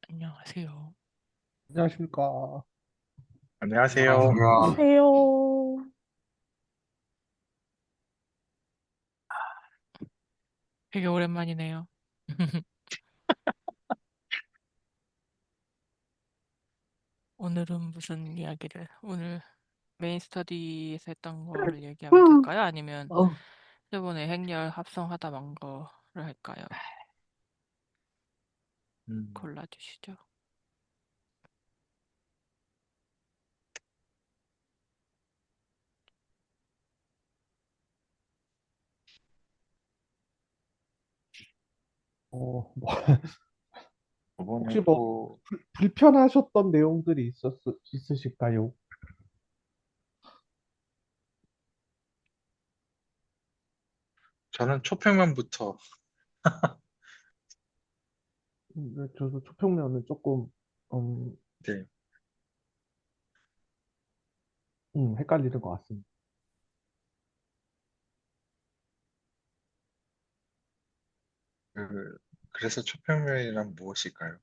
안녕하세요. 안녕하십니까. 안녕하세요. 안녕하세요. 되게 오랜만이네요. 오늘은 무슨 이야기를, 오늘 메인 스터디에서 했던 거를 얘기하면 될까요? 아니면 어, 저번에 행렬 합성하다 만 거를 할까요? 음, 골라주시죠. 뭐, 혹시 저번에 뭐 또 불편하셨던 내용들이 있으실까요? 저는 초평면부터 네, 저도 초평면은 조금 음, 이제 헷갈리는 것 같습니다. 그래서 초평면이란 무엇일까요?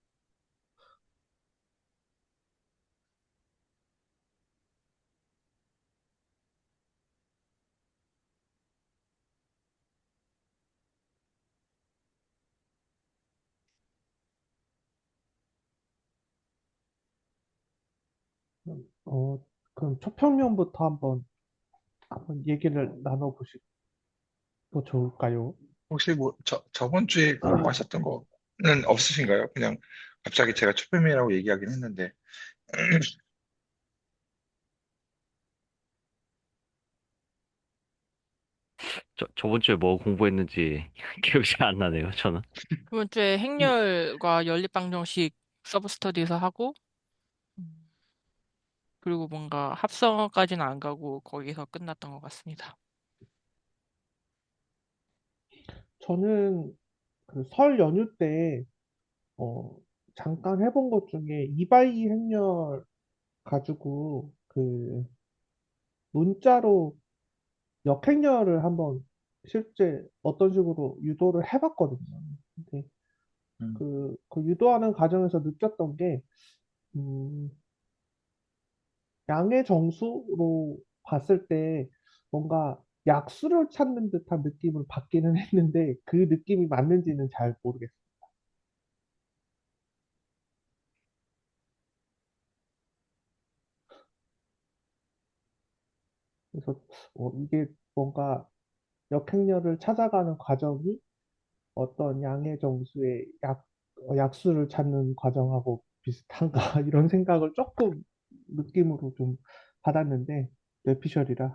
어, 그럼 초평면부터 한번 얘기를 나눠보시고 좋을까요? 혹시 뭐 저번 주에 궁금하셨던 거는 없으신가요? 그냥 갑자기 제가 초평면이라고 얘기하긴 했는데 저번 주에 뭐 공부했는지 기억이 잘 안 나네요, 저는. 이번 주에 음, 행렬과 연립방정식 서브 스터디에서 하고, 음, 그리고 뭔가 합성까지는 안 가고 거기서 끝났던 것 같습니다. 저는 그 설 연휴 때 어, 잠깐 해본 것 중에 이바이 행렬 가지고 그 문자로 역행렬을 한번 실제 어떤 식으로 유도를 해봤거든요. 근데 음, 그 유도하는 과정에서 느꼈던 게, 음, 양의 정수로 봤을 때 뭔가 약수를 찾는 듯한 느낌을 받기는 했는데 그 느낌이 맞는지는 잘 모르겠어요. 그래서 이게 뭔가 역행렬을 찾아가는 과정이 어떤 양의 정수의 약수를 찾는 과정하고 비슷한가 이런 생각을 조금 느낌으로 좀 받았는데 뇌피셜이라.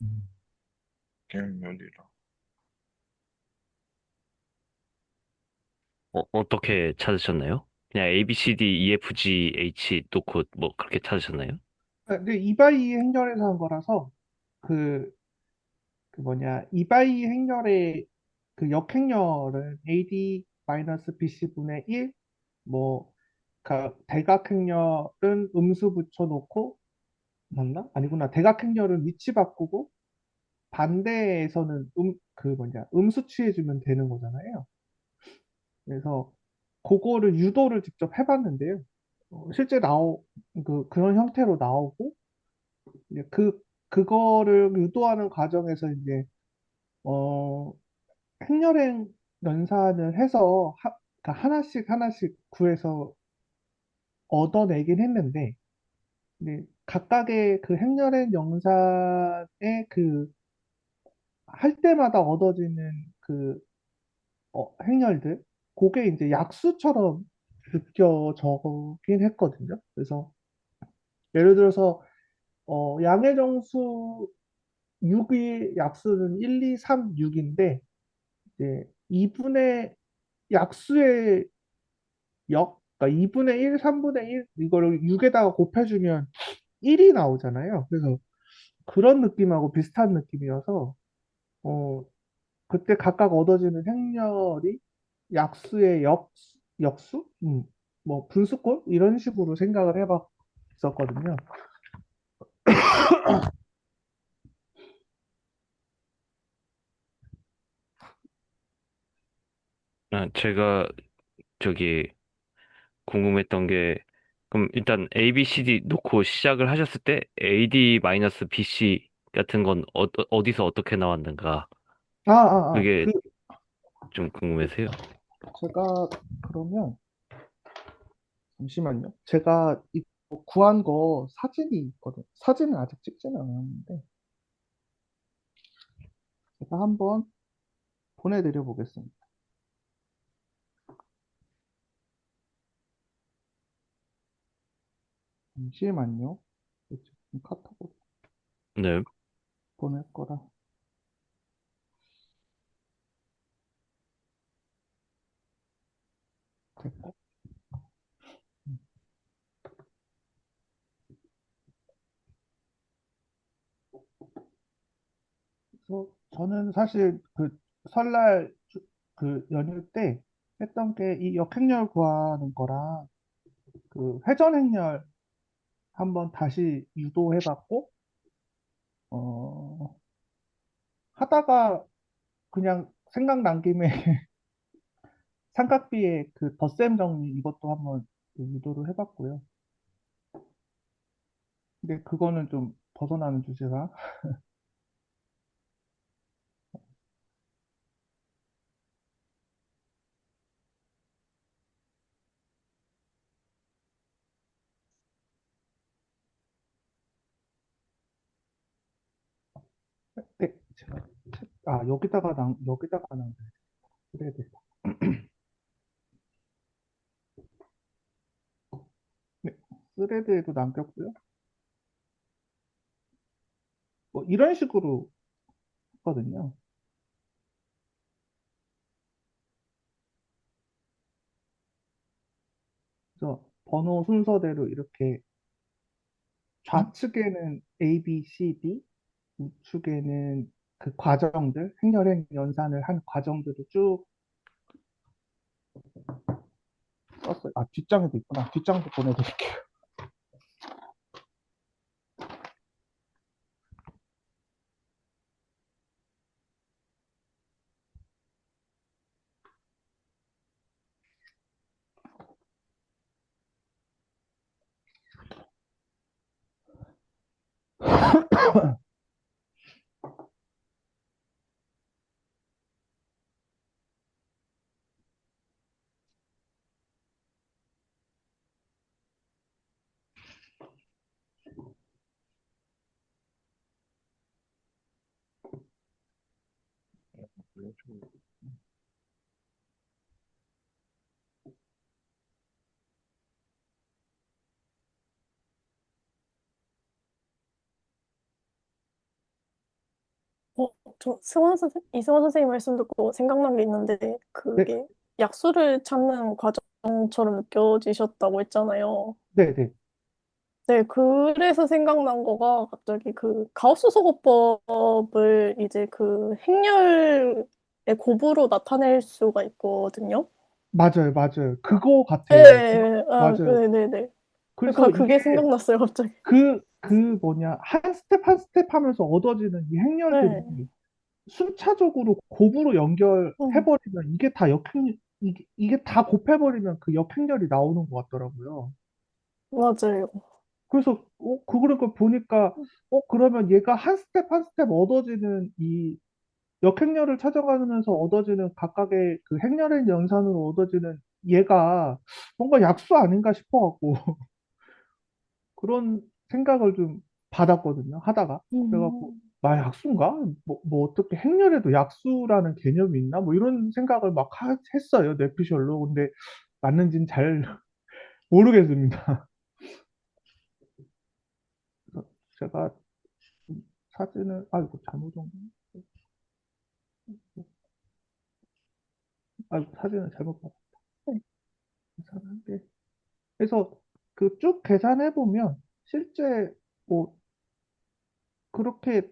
음, 평면이라. 어떻게 찾으셨나요? 그냥 A, B, C, D, E, F, G, H 놓고 뭐 그렇게 찾으셨나요? 근데 이바이 행렬에서 한 거라서 그, 그 뭐냐 이바이 행렬의 그 역행렬은 AD-BC 분의 1, 뭐 대각 행렬은 음수 붙여놓고 맞나? 아니구나. 대각 행렬은 위치 바꾸고 반대에서는 음수 취해주면 되는 거잖아요. 그래서 그거를 유도를 직접 해봤는데요. 실제 그런 형태로 나오고 이제 그거를 유도하는 과정에서 이제 어 행렬행 연산을 해서 그러니까 하나씩 하나씩 구해서 얻어내긴 했는데, 근데 각각의 그 행렬행 연산의 그 할 때마다 얻어지는 그 행렬들, 그게 이제 약수처럼 느껴져긴 했거든요. 그래서 예를 들어서 양의 정수 6의 약수는 1, 2, 3, 6인데 이제 2분의 약수의 그러니까 2분의 1, 3분의 1 이거를 6에다가 곱해주면 1이 나오잖아요. 그래서 그런 느낌하고 비슷한 느낌이어서 어, 그때 각각 얻어지는 행렬이 약수의 역수? 뭐 분수꼴? 이런 식으로 생각을 있었거든요. 제가 저기 궁금했던 게, 그럼 일단 ABCD 놓고 시작을 하셨을 때 AD-BC 같은 건 어디서 어떻게 나왔는가? 그게 그, 좀 궁금해서요. 제가, 그러면, 잠시만요. 제가 이 구한 거 사진이 있거든요. 사진은 아직 찍지는 않았는데, 제가 한번 보내드려 보겠습니다. 잠시만요. 지금 카톡으로 네. 보낼 거라. 됐고. 그래서 저는 사실 그 설날 그 연휴 때 했던 게 이 역행렬 구하는 거랑 그 회전행렬 한번 다시 유도해봤고, 어, 하다가 그냥 생각난 김에 삼각비의 그 덧셈 정리 이것도 한번 유도를 해봤고요. 근데 그거는 좀 벗어나는 주제라. 네, 여기다가 그래야 돼. 네, 스레드에도 남겼고요. 뭐 이런 식으로 했거든요. 그래서 번호 순서대로 이렇게 좌측에는 A, B, C, D, 우측에는 그 과정들, 행렬행 연산을 한 과정들을 쭉 썼어요. 아, 뒷장에도 있구나. 뒷장도 보내드릴게요. 어, 이승원 선생님 말씀 듣고 생각난 게 있는데, 네, 그게 약수를 찾는 과정처럼 느껴지셨다고 했잖아요. 네, 네. 네, 그래서 생각난 거가 갑자기 그 가우스 소거법을 이제 그 행렬의 곱으로 나타낼 수가 있거든요. 맞아요, 맞아요. 그거 네, 같아요. 맞아요. 네네네. 그래서 그러니까 이게 그게 생각났어요, 갑자기. 그 뭐냐, 한 스텝 한 스텝 하면서 얻어지는 이 행렬들이 네. 순차적으로 곱으로 음, 연결해버리면 이게 다 이게 다 곱해버리면 그 역행렬이 나오는 것 같더라고요. 맞아요. 그래서 그걸 보니까 그러면 얘가 한 스텝 한 스텝 얻어지는 이 역행렬을 찾아가면서 얻어지는 각각의 그 행렬의 연산으로 얻어지는 얘가 뭔가 약수 아닌가 싶어갖고 그런 생각을 좀 받았거든요. 하다가 그래갖고 음, 나 약수인가? 뭐 어떻게 행렬에도 약수라는 개념이 있나? 뭐 이런 생각을 막 했어요. 뇌피셜로. 근데 맞는지는 잘 모르겠습니다. 그래서 제가 사진을 아이고 잘못 온 거. 아이고 사진을 잘못 봤다. 네. 계산한게 그래서 그 쭉 계산해 보면 실제 뭐 그렇게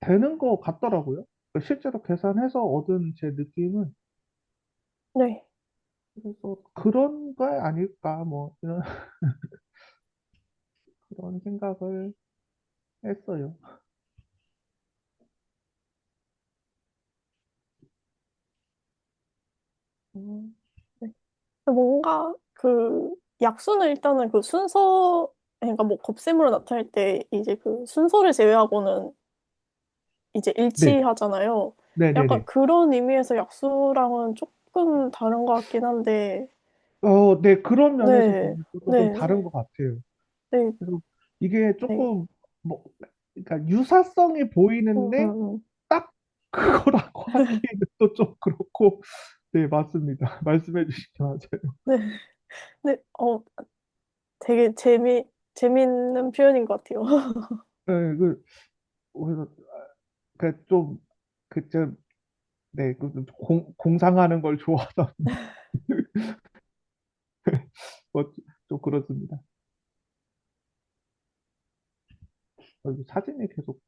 되는 거 같더라고요. 실제로 계산해서 얻은 제 느낌은 네. 그래서 그런 거 아닐까 뭐 이런 그런 생각을 했어요. 음, 네. 뭔가 그 약수는 일단은 그 순서, 그러니까 뭐 곱셈으로 나타낼 때 이제 그 순서를 제외하고는 이제 네, 일치하잖아요. 약간 네네네. 그런 의미에서 약수랑은 조금 다른 것 같긴 한데, 네, 그런 면에서 네, 보면 저도 좀 네, 다른 것 같아요. 네, 그래서 이게 네. 조금, 뭐, 그러니까 유사성이 보이는데 음. 딱 그거라고 하기에는 또 좀 그렇고, 네, 맞습니다. 말씀해 주신 게 맞아요. 네, 네, 되게 재밌는 표현인 것 같아요. 네, 그래서, 좀, 좀, 네, 공상하는 걸 좋아하다. 뭐, 좀 그렇습니다. 사진이 계속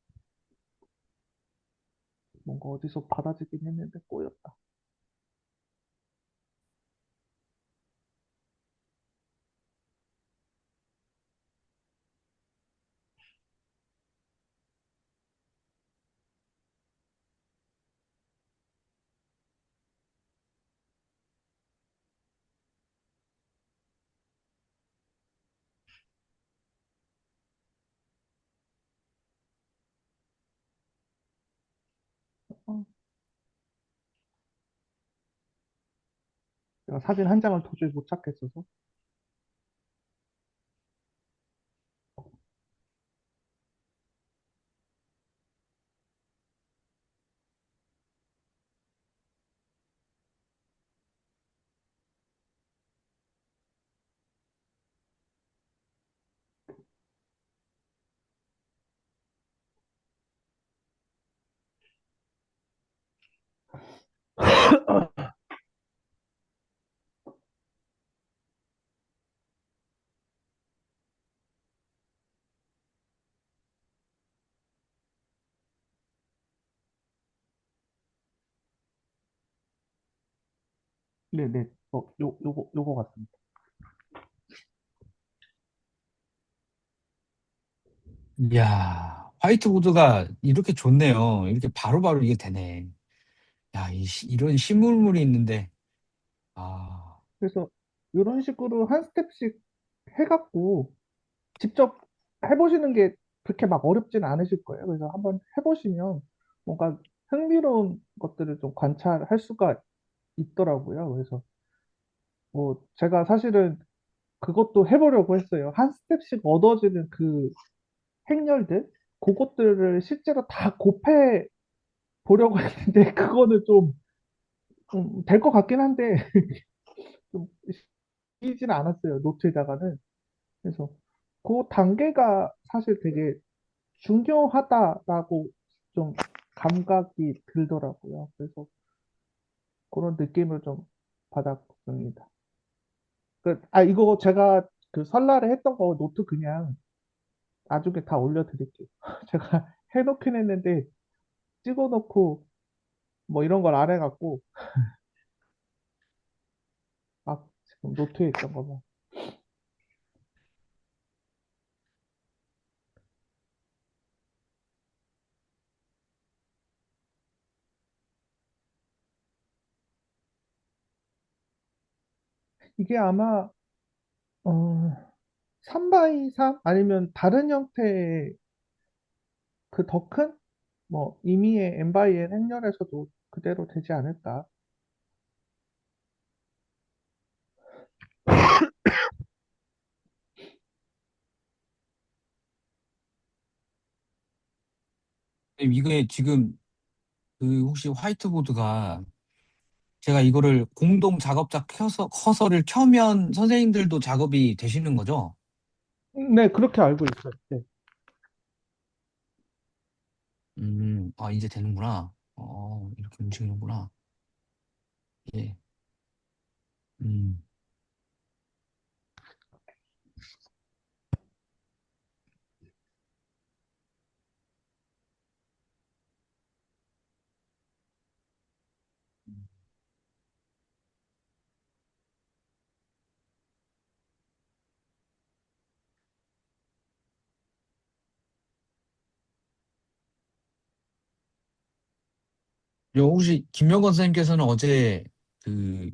뭔가 어디서 받아지긴 했는데 꼬였다. 어, 제가 사진 한 장을 도저히 못 찾겠어서. 네네. 요거 같습니다. 이야, 화이트보드가 이렇게 좋네요. 이렇게 바로바로 이게 되네. 야, 이런 시물물이 있는데, 아, 그래서 이런 식으로 한 스텝씩 해갖고 직접 해보시는 게 그렇게 막 어렵진 않으실 거예요. 그래서 한번 해보시면 뭔가 흥미로운 것들을 좀 관찰할 수가 있더라고요. 그래서 뭐 제가 사실은 그것도 해보려고 했어요. 한 스텝씩 얻어지는 그 행렬들, 그것들을 실제로 다 곱해 보려고 했는데 그거는 좀 될 것 같긴 한데 좀 쉬지는 않았어요. 노트에다가는. 그래서 그 단계가 사실 되게 중요하다라고 좀 감각이 들더라고요. 그래서 그런 느낌을 좀 받았습니다. 이거 제가 그 설날에 했던 거 노트 그냥 나중에 다 올려드릴게요. 제가 해놓긴 했는데 찍어놓고 뭐 이런 걸 안 해갖고 막 지금 노트에 있던 거만. 이게 아마, 3x3 아니면 다른 형태의 그 더 큰, 뭐, 이미의 M/N 행렬에서도 그대로 되지 않을까. 이게 지금 그 혹시 화이트보드가 제가 이거를 공동 작업자 커서를 켜면 선생님들도 작업이 되시는 거죠? 네, 그렇게 알고 있어요. 네. 아, 이제 되는구나. 이렇게 움직이는구나. 예. 음. 혹시 김명건 선생님께서는 어제 그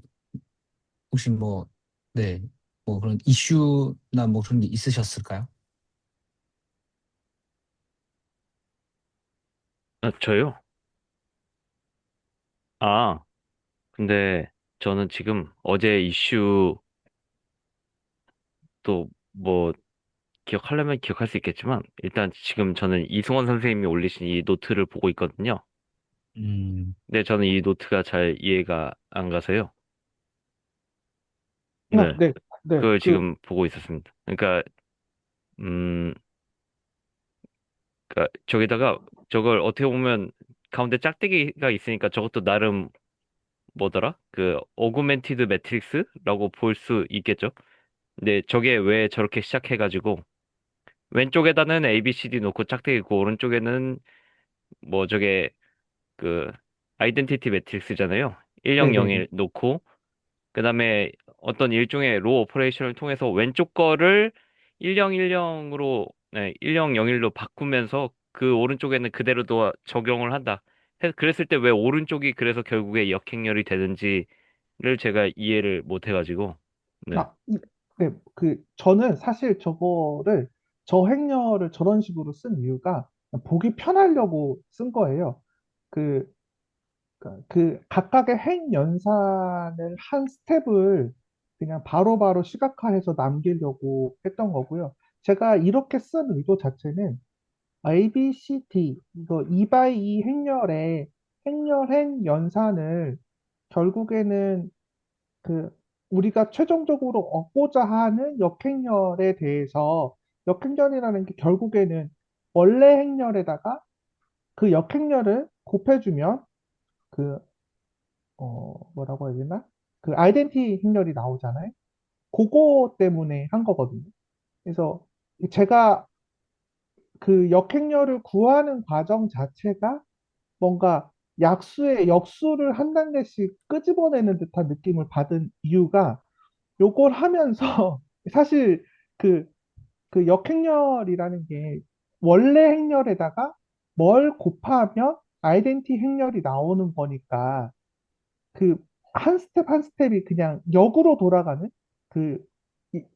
혹시 뭐, 네, 뭐 그런 이슈나 뭐 그런 게 있으셨을까요? 저요? 아, 근데 저는 지금 어제 이슈 또 뭐 기억하려면 기억할 수 있겠지만 일단 지금 저는 이승원 선생님이 올리신 이 노트를 보고 있거든요. 음, 근데 저는 이 노트가 잘 이해가 안 가서요. 아, 네, 네, 네, 그걸 지금 보고 있었습니다. 음, 그러니까 저기다가 저걸 어떻게 보면 가운데 짝대기가 있으니까 저것도 나름 뭐더라? 그 어구멘티드 매트릭스라고 볼 수 있겠죠? 근데 저게 왜 저렇게 시작해가지고 왼쪽에다는 ABCD 놓고 짝대기고 오른쪽에는 뭐 저게 그 아이덴티티 매트릭스잖아요. 네네네. 1001 놓고 그다음에 어떤 일종의 로 오퍼레이션을 통해서 왼쪽 거를 1010으로 네, 1001로 바꾸면서 그 오른쪽에는 그대로 적용을 한다. 그랬을 때 왜 오른쪽이 그래서 결국에 역행렬이 되는지를 제가 이해를 못 해가지고 네. 아, 네, 저는 사실 저 행렬을 저런 식으로 쓴 이유가 보기 편하려고 쓴 거예요. 그, 각각의 행 연산을 한 스텝을 그냥 바로바로 시각화해서 남기려고 했던 거고요. 제가 이렇게 쓴 의도 자체는 A, B, C, D, 이거 2x2 행렬 연산을 결국에는 그 우리가 최종적으로 얻고자 하는 역행렬에 대해서 역행렬이라는 게 결국에는 원래 행렬에다가 그 역행렬을 곱해주면 그 뭐라고 해야 되나? 그 아이덴티 행렬이 나오잖아요. 그거 때문에 한 거거든요. 그래서 제가 그 역행렬을 구하는 과정 자체가 뭔가 약수의 역수를 한 단계씩 끄집어내는 듯한 느낌을 받은 이유가 요걸 하면서 사실 그, 그 역행렬이라는 게 원래 행렬에다가 뭘 곱하면 아이덴티 행렬이 나오는 거니까 그 한 스텝 한 스텝이 그냥 역으로 돌아가는 그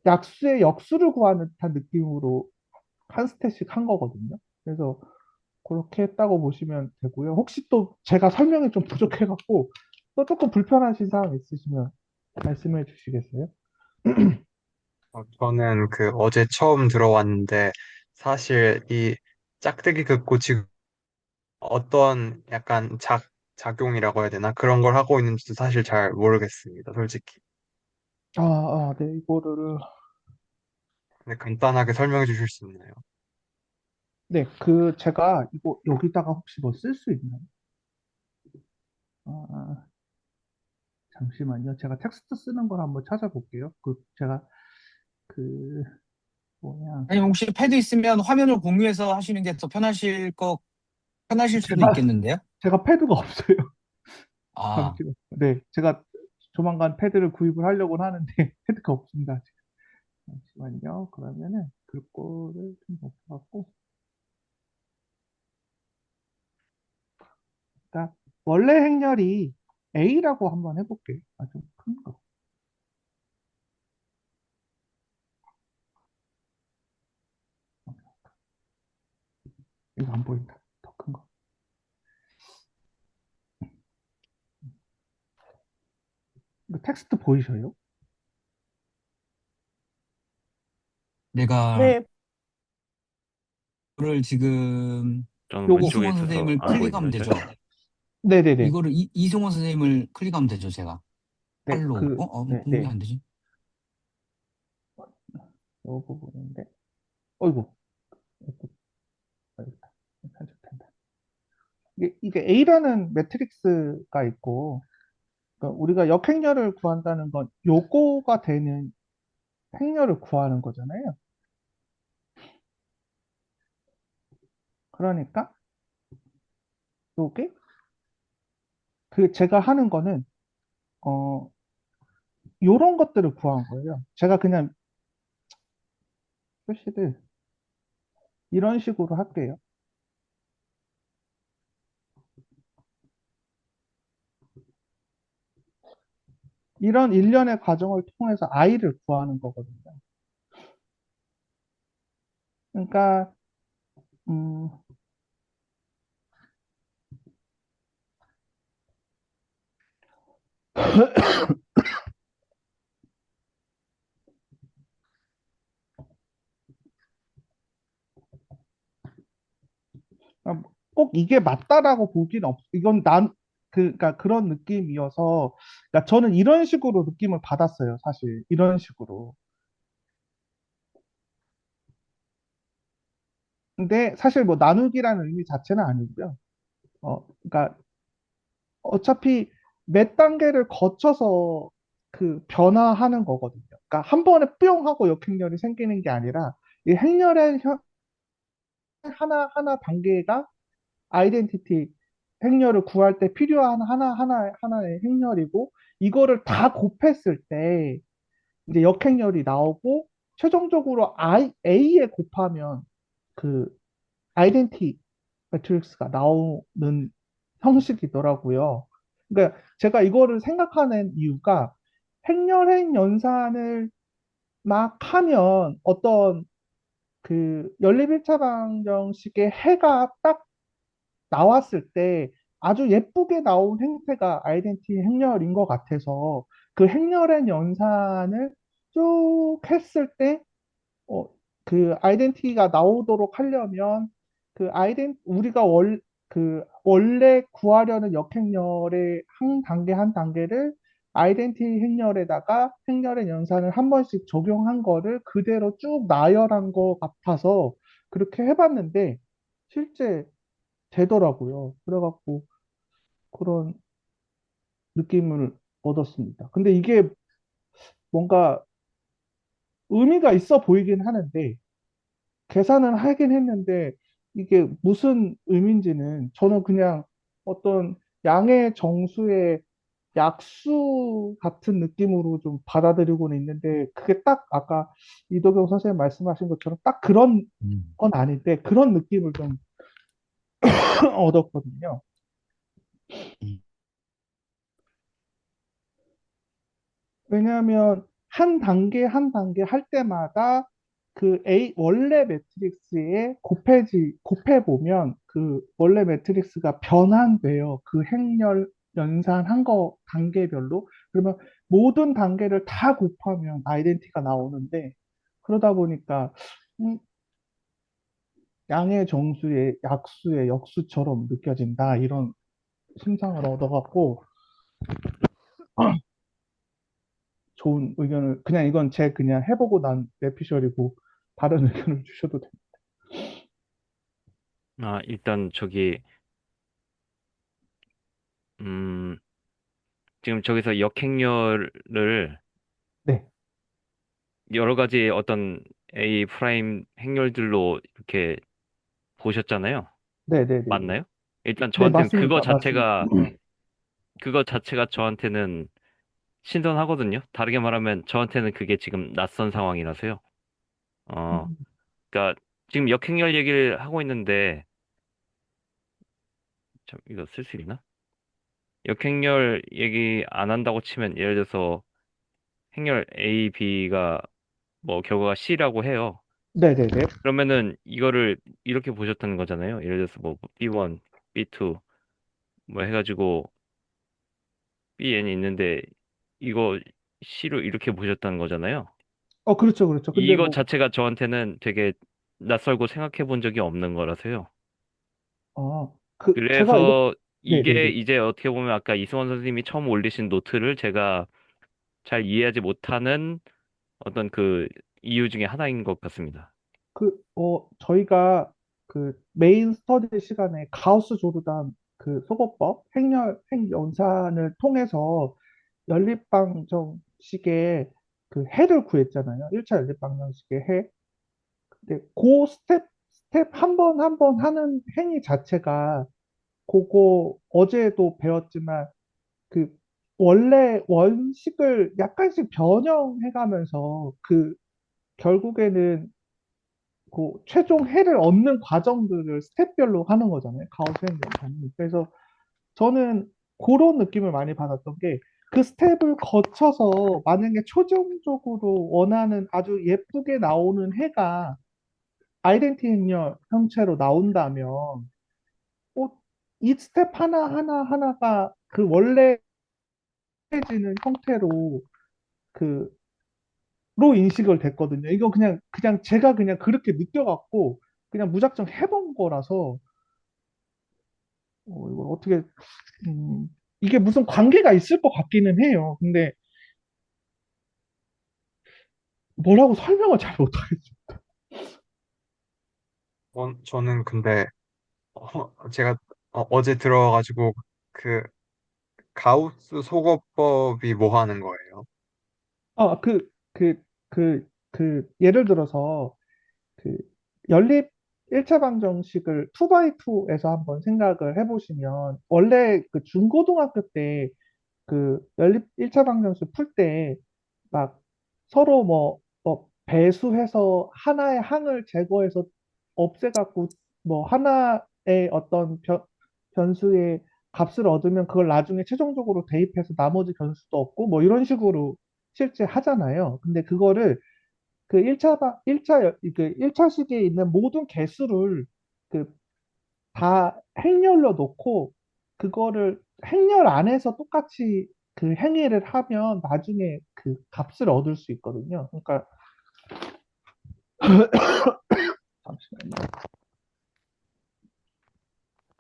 약수의 역수를 구하는 듯한 느낌으로 한 스텝씩 한 거거든요. 그래서 그렇게 했다고 보시면 되고요. 혹시 또 제가 설명이 좀 부족해갖고 또 조금 불편하신 사항 있으시면 말씀해 주시겠어요? 저는 그 어제 처음 들어왔는데 사실 이 짝대기 긋고 지금 어떤 약간 작용이라고 해야 되나? 그런 걸 하고 있는지도 사실 잘 모르겠습니다, 솔직히. 네, 이거를, 근데 간단하게 설명해 주실 수 있나요? 네, 제가 이거 여기다가 혹시 뭐 쓸 수 있나요? 아, 잠시만요. 제가 텍스트 쓰는 걸 한번 찾아볼게요. 제가, 그, 뭐냐. 아니, 혹시 패드 있으면 화면을 공유해서 하시는 게 더 편하실 수도 제가, 있겠는데요? 제가 패드가 없어요. 아, 잠시만. 네, 제가 조만간 패드를 구입을 하려고 하는데, 패드가 없습니다. 아직. 잠시만요. 그러면은, 글꼴을 좀 높여갖고, 일단, 원래 행렬이 A라고 한번 해볼게요. 좀 큰 거. 이거 안 보인다. 더 큰 거. 이거 텍스트 보이셔요? 내가 네, 이거를 지금 저는 요거. 왼쪽에 이승원 있어서 선생님을 안 클릭하면 보이네요, 잘. 되죠. 네네네. 이거를 이승원 선생님을 클릭하면 되죠, 제가. 네, 팔로우. 왜 네. 안 되지? 요 부분인데. 어이구. 이거 봐야겠다. 편집된다. 이게 A라는 매트릭스가 있고, 그러니까 우리가 역행렬을 구한다는 건 요거가 되는 행렬을 구하는 거잖아요. 그러니까 요게 제가 하는 거는 어 요런 것들을 구한 거예요. 제가 그냥 표시를 이런 식으로 할게요. 이런 일련의 과정을 통해서 아이를 구하는 거거든요. 그러니까 음, 꼭 이게 맞다라고 보기는 이건 그러니까 그런 느낌이어서, 그러니까 저는 이런 식으로 느낌을 받았어요, 사실. 이런 식으로. 근데 사실 뭐 나누기라는 의미 자체는 아니고요. 그러니까 어차피 몇 단계를 거쳐서 그 변화하는 거거든요. 그러니까 한 번에 뿅 하고 역행렬이 생기는 게 아니라 이 행렬의 하나하나 단계가 아이덴티티 행렬을 구할 때 필요한 하나하나의 행렬이고, 이거를 다 곱했을 때 이제 역행렬이 나오고, 최종적으로 A에 곱하면 그 아이덴티 매트릭스가 나오는 형식이더라고요. 그러니까 제가 이거를 생각하는 이유가, 행렬행 연산을 막 하면 어떤 그 연립 1차 방정식의 해가 딱 나왔을 때 아주 예쁘게 나온 행태가 아이덴티 행렬인 것 같아서, 그 행렬의 연산을 쭉 했을 때 어, 그 아이덴티티가 나오도록 하려면 우리가 원래 구하려는 역행렬의 한 단계 한 단계를 아이덴티 행렬에다가 행렬의 연산을 한 번씩 적용한 거를 그대로 쭉 나열한 것 같아서 그렇게 해봤는데 실제 되더라고요. 그래갖고 그런 느낌을 얻었습니다. 근데 이게 뭔가 의미가 있어 보이긴 하는데, 계산을 하긴 했는데 이게 무슨 의미인지는 저는 그냥 어떤 양의 정수의 약수 같은 느낌으로 좀 받아들이고는 있는데, 그게 딱 아까 이도경 선생님 말씀하신 것처럼 딱 그런 음. 건 아닌데 그런 느낌을 좀 얻었거든요. 음. 왜냐하면 한 단계 한 단계 할 때마다 그 원래 매트릭스에 곱해보면 그 원래 매트릭스가 변환돼요. 그 행렬 연산한 거 단계별로. 그러면 모든 단계를 다 곱하면 아이덴티가 나오는데, 그러다 보니까 음, 양의 정수의 약수의 역수처럼 느껴진다. 이런 심상을 얻어갖고 좋은 의견을, 그냥 이건 제 그냥 해보고 난 내피셜이고 다른 의견을 주셔도 돼요. 일단 음, 지금 저기서 역행렬을 네, 여러 가지 어떤 A 프라임 행렬들로 이렇게 보셨잖아요. 네, 네, 네, 네. 맞나요? 일단 네, 저한테는 맞습니다. 맞습니다. 그거 자체가 저한테는 신선하거든요. 다르게 말하면 저한테는 그게 지금 낯선 상황이라서요. 어, 음, 그러니까 지금 역행렬 얘기를 하고 있는데, 참, 이거 쓸 수 있나? 역행렬 얘기 안 한다고 치면, 예를 들어서 행렬 A, B가 뭐 결과가 C라고 해요. 네, 네, 네. 그러면은 이거를 이렇게 보셨다는 거잖아요. 예를 들어서 뭐 B1, B2 뭐 해가지고 BN이 있는데 이거 C로 이렇게 보셨다는 거잖아요. 그렇죠, 그렇죠. 근데 이거 뭐, 자체가 저한테는 되게 낯설고 생각해 본 적이 없는 거라서요. 제가 이거, 그래서 네, 네, 이게 네. 이제 어떻게 보면 아까 이승원 선생님이 처음 올리신 노트를 제가 잘 이해하지 못하는 어떤 그 이유 중에 하나인 것 같습니다. 저희가 그 메인 스터디 시간에 가우스 조르단 그 소거법, 행연산을 통해서 연립방정식의 그 해를 구했잖아요. 1차 연립방정식의 해. 근데 그 스텝 한 번 한 번 하는 행위 자체가, 그거 어제도 배웠지만 그 원래 원식을 약간씩 변형해가면서 그 결국에는 그 최종 해를 얻는 과정들을 스텝별로 하는 거잖아요. 가우스 행정사는. 그래서 저는 그런 느낌을 많이 받았던 게, 그 스텝을 거쳐서 만약에 최종적으로 원하는 아주 예쁘게 나오는 해가 아이덴티 행렬 형체로 나온다면, 이 스텝 하나가 그 원래 지는 형태로 그 로 인식을 됐거든요. 이거 그냥 제가 그냥 그렇게 느껴갖고 그냥 무작정 해본 거라서 이걸 어떻게 음, 이게 무슨 관계가 있을 것 같기는 해요. 근데 뭐라고 설명을 잘 못하겠어요. 저는 근데 제가 어제 들어와가지고 그 가우스 소거법이 뭐 하는 거예요? 아, 예를 들어서 그 연립 1차 방정식을 2x2에서 한번 생각을 해보시면 원래 그 중고등학교 때 그 연립 1차 방정식 풀 때 막 서로 뭐 배수해서 하나의 항을 제거해서 없애갖고 뭐 하나의 어떤 변수의 값을 얻으면 그걸 나중에 최종적으로 대입해서 나머지 변수도 없고 뭐 이런 식으로 실제 하잖아요. 근데 그거를 그 1차식에 있는 모든 개수를 그 다 행렬로 놓고 그거를 행렬 안에서 똑같이 그 행위를 하면 나중에 그 값을 얻을 수 있거든요. 그러니까 잠시만요.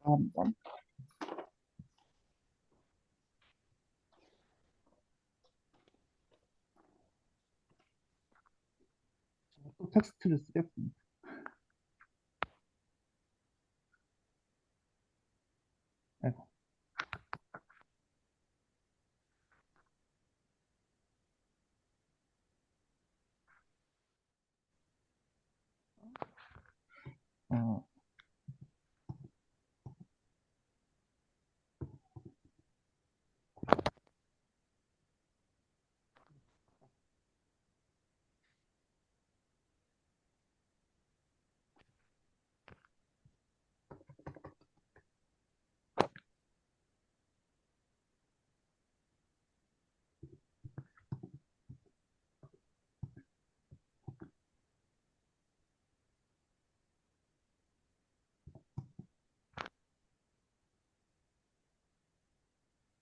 한번 또 텍스트를 쓰겠습니다. 아이고. 어,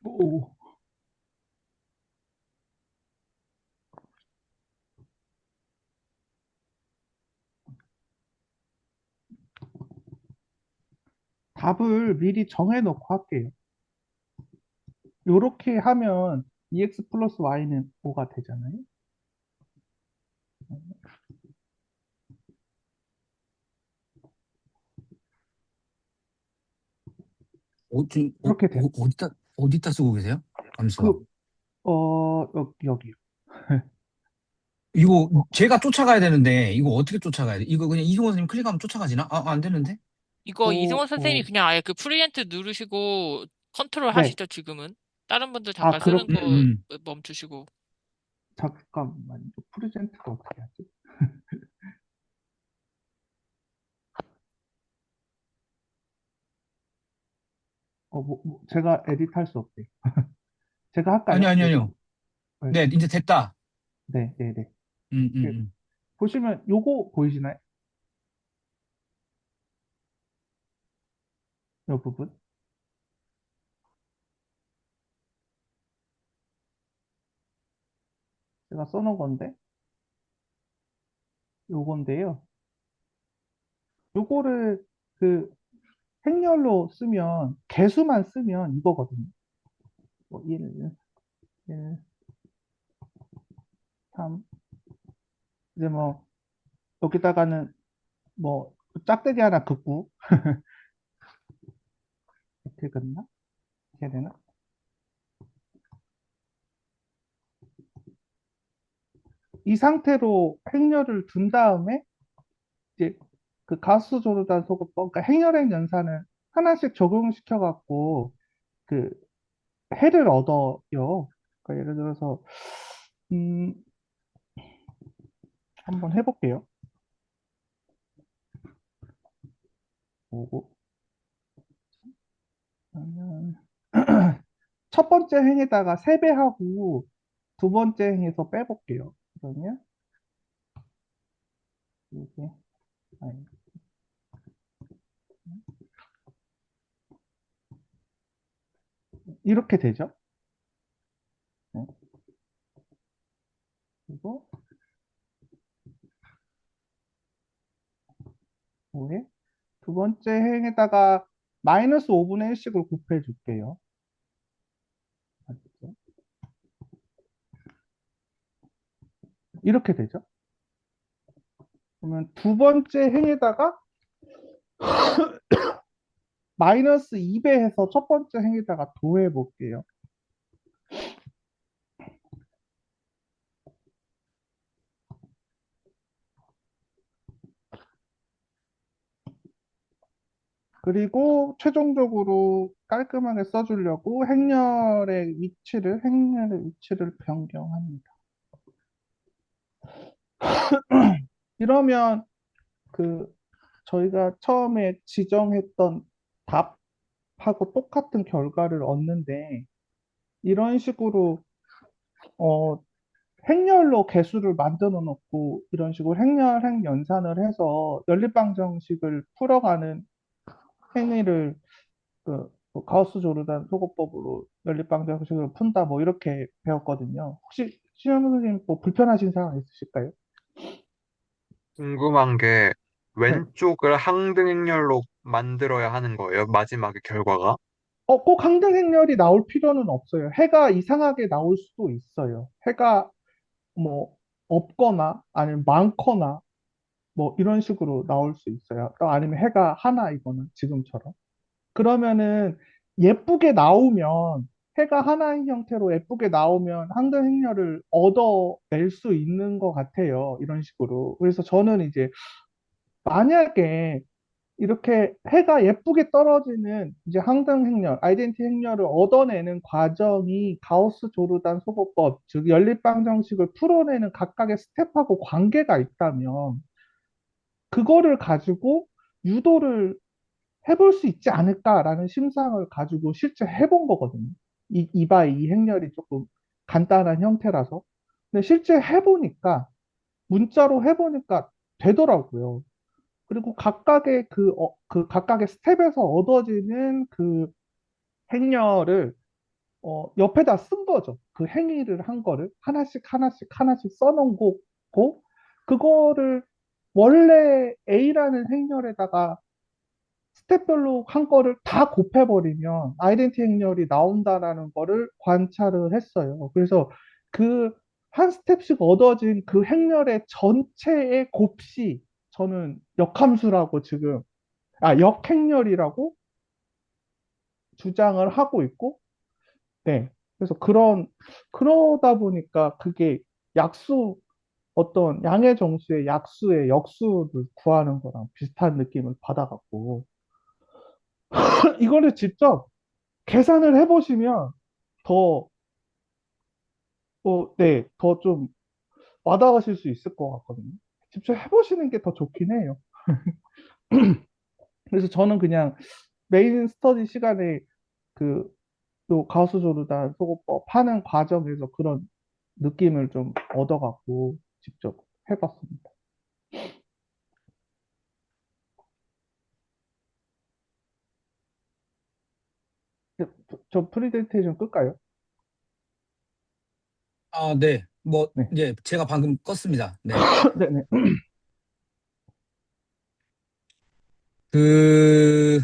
오, 답을 미리 정해놓고 할게요. 이렇게 하면 EX 플러스 Y는 5가 되잖아요. 이렇게 돼요. 어디다 쓰고 계세요? 잠시만. 그, 여기요. 이거 제가 쫓아가야 되는데 이거 어떻게 쫓아가야 돼? 이거 그냥 이승원 선생님 클릭하면 쫓아가지나? 안 되는데? 이거 어, 이승원 선생님이 어, 그냥 아예 그 프리엔트 누르시고 컨트롤 네. 하시죠, 지금은. 다른 분들 아, 잠깐 쓰는 거 음. 멈추시고. 잠깐만요. 프레젠트가 어떻게 하지? 제가 에디트할 수 없대요. 제가 할까요? 아니요. 네, 네, 이제 됐다. 네, 네. 네. 음, 음, 그, 음. 보시면 요거 보이시나요? 요 부분. 제가 써놓은 건데, 요건데요. 요거를 그 행렬로 쓰면, 개수만 쓰면 이거거든요. 뭐 1, 1, 3. 이제 뭐, 여기다가는 뭐, 짝대기 하나 긋고, 이렇게 긋나? 이렇게 해야 되나? 이 상태로 행렬을 둔 다음에, 이제 그 가우스 조르단 소급법, 그러니까 행렬의 연산을 하나씩 적용시켜 갖고 그 해를 얻어요. 그러니까 예를 들어서 음, 한번 해볼게요. 보고 그러면 첫 번째 행에다가 3배 하고 두 번째 행에서 빼볼게요. 그러면 이게 아니, 이렇게 되죠. 네. 그리고 5에 두 번째 행에다가 마이너스 5분의 1씩을 곱해 줄게요. 이렇게 되죠. 그러면 두 번째 행에다가 마이너스 2배 해서 첫 번째 행에다가 도해 볼게요. 그리고 최종적으로 깔끔하게 써주려고 행렬의 위치를 변경합니다. 이러면 그 저희가 처음에 지정했던 답하고 똑같은 결과를 얻는데 이런 식으로 어, 행렬로 개수를 만들어 놓고 이런 식으로 행렬, 행연산을 해서 연립방정식을 풀어가는 행위를 뭐 가우스 조르단 소거법으로 연립방정식을 푼다 뭐 이렇게 배웠거든요. 혹시 신현 선생님 뭐 불편하신 사항 있으실까요? 궁금한 게 네. 왼쪽을 항등행렬로 만들어야 하는 거예요? 마지막에 결과가? 꼭 항등 행렬이 나올 필요는 없어요. 해가 이상하게 나올 수도 있어요. 해가 뭐 없거나 아니면 많거나 뭐 이런 식으로 나올 수 있어요. 또 아니면 해가 하나이거나 지금처럼. 그러면은 예쁘게 나오면 해가 하나인 형태로 예쁘게 나오면 항등 행렬을 얻어낼 수 있는 것 같아요. 이런 식으로. 그래서 저는 이제 만약에 이렇게 해가 예쁘게 떨어지는 이제 항등 행렬, 아이덴티 행렬을 얻어내는 과정이 가우스 조르단 소거법, 즉 연립방정식을 풀어내는 각각의 스텝하고 관계가 있다면 그거를 가지고 유도를 해볼 수 있지 않을까라는 심상을 가지고 실제 해본 거거든요. 이바이 행렬이 조금 간단한 형태라서. 근데 실제 해보니까, 문자로 해보니까 되더라고요. 그리고 각각의 그 각각의 스텝에서 얻어지는 그 행렬을 옆에다 쓴 거죠. 그 행위를 한 거를 하나씩 하나씩 하나씩 써놓은 거고, 그거를 원래 A라는 행렬에다가 스텝별로 한 거를 다 곱해버리면 아이덴티 행렬이 나온다라는 거를 관찰을 했어요. 그래서 그 한 스텝씩 얻어진 그 행렬의 전체의 곱이 저는 역함수라고 지금, 역행렬이라고 주장을 하고 있고, 네. 그래서 그러다 보니까 그게 약수, 어떤 양의 정수의 약수의 역수를 구하는 거랑 비슷한 느낌을 받아갖고, 이거를 직접 계산을 해보시면 더, 네, 더 좀 와닿으실 수 있을 것 같거든요. 직접 해보시는 게 더 좋긴 해요. 그래서 저는 그냥 메인 스터디 시간에 그, 또 가우스 조르단 소거법 하는 과정에서 그런 느낌을 좀 얻어갖고 직접 해봤습니다. 저 프레젠테이션 끌까요? 아, 네. 뭐, 네. 이제 제가 방금 껐습니다. 네. 네네. 그,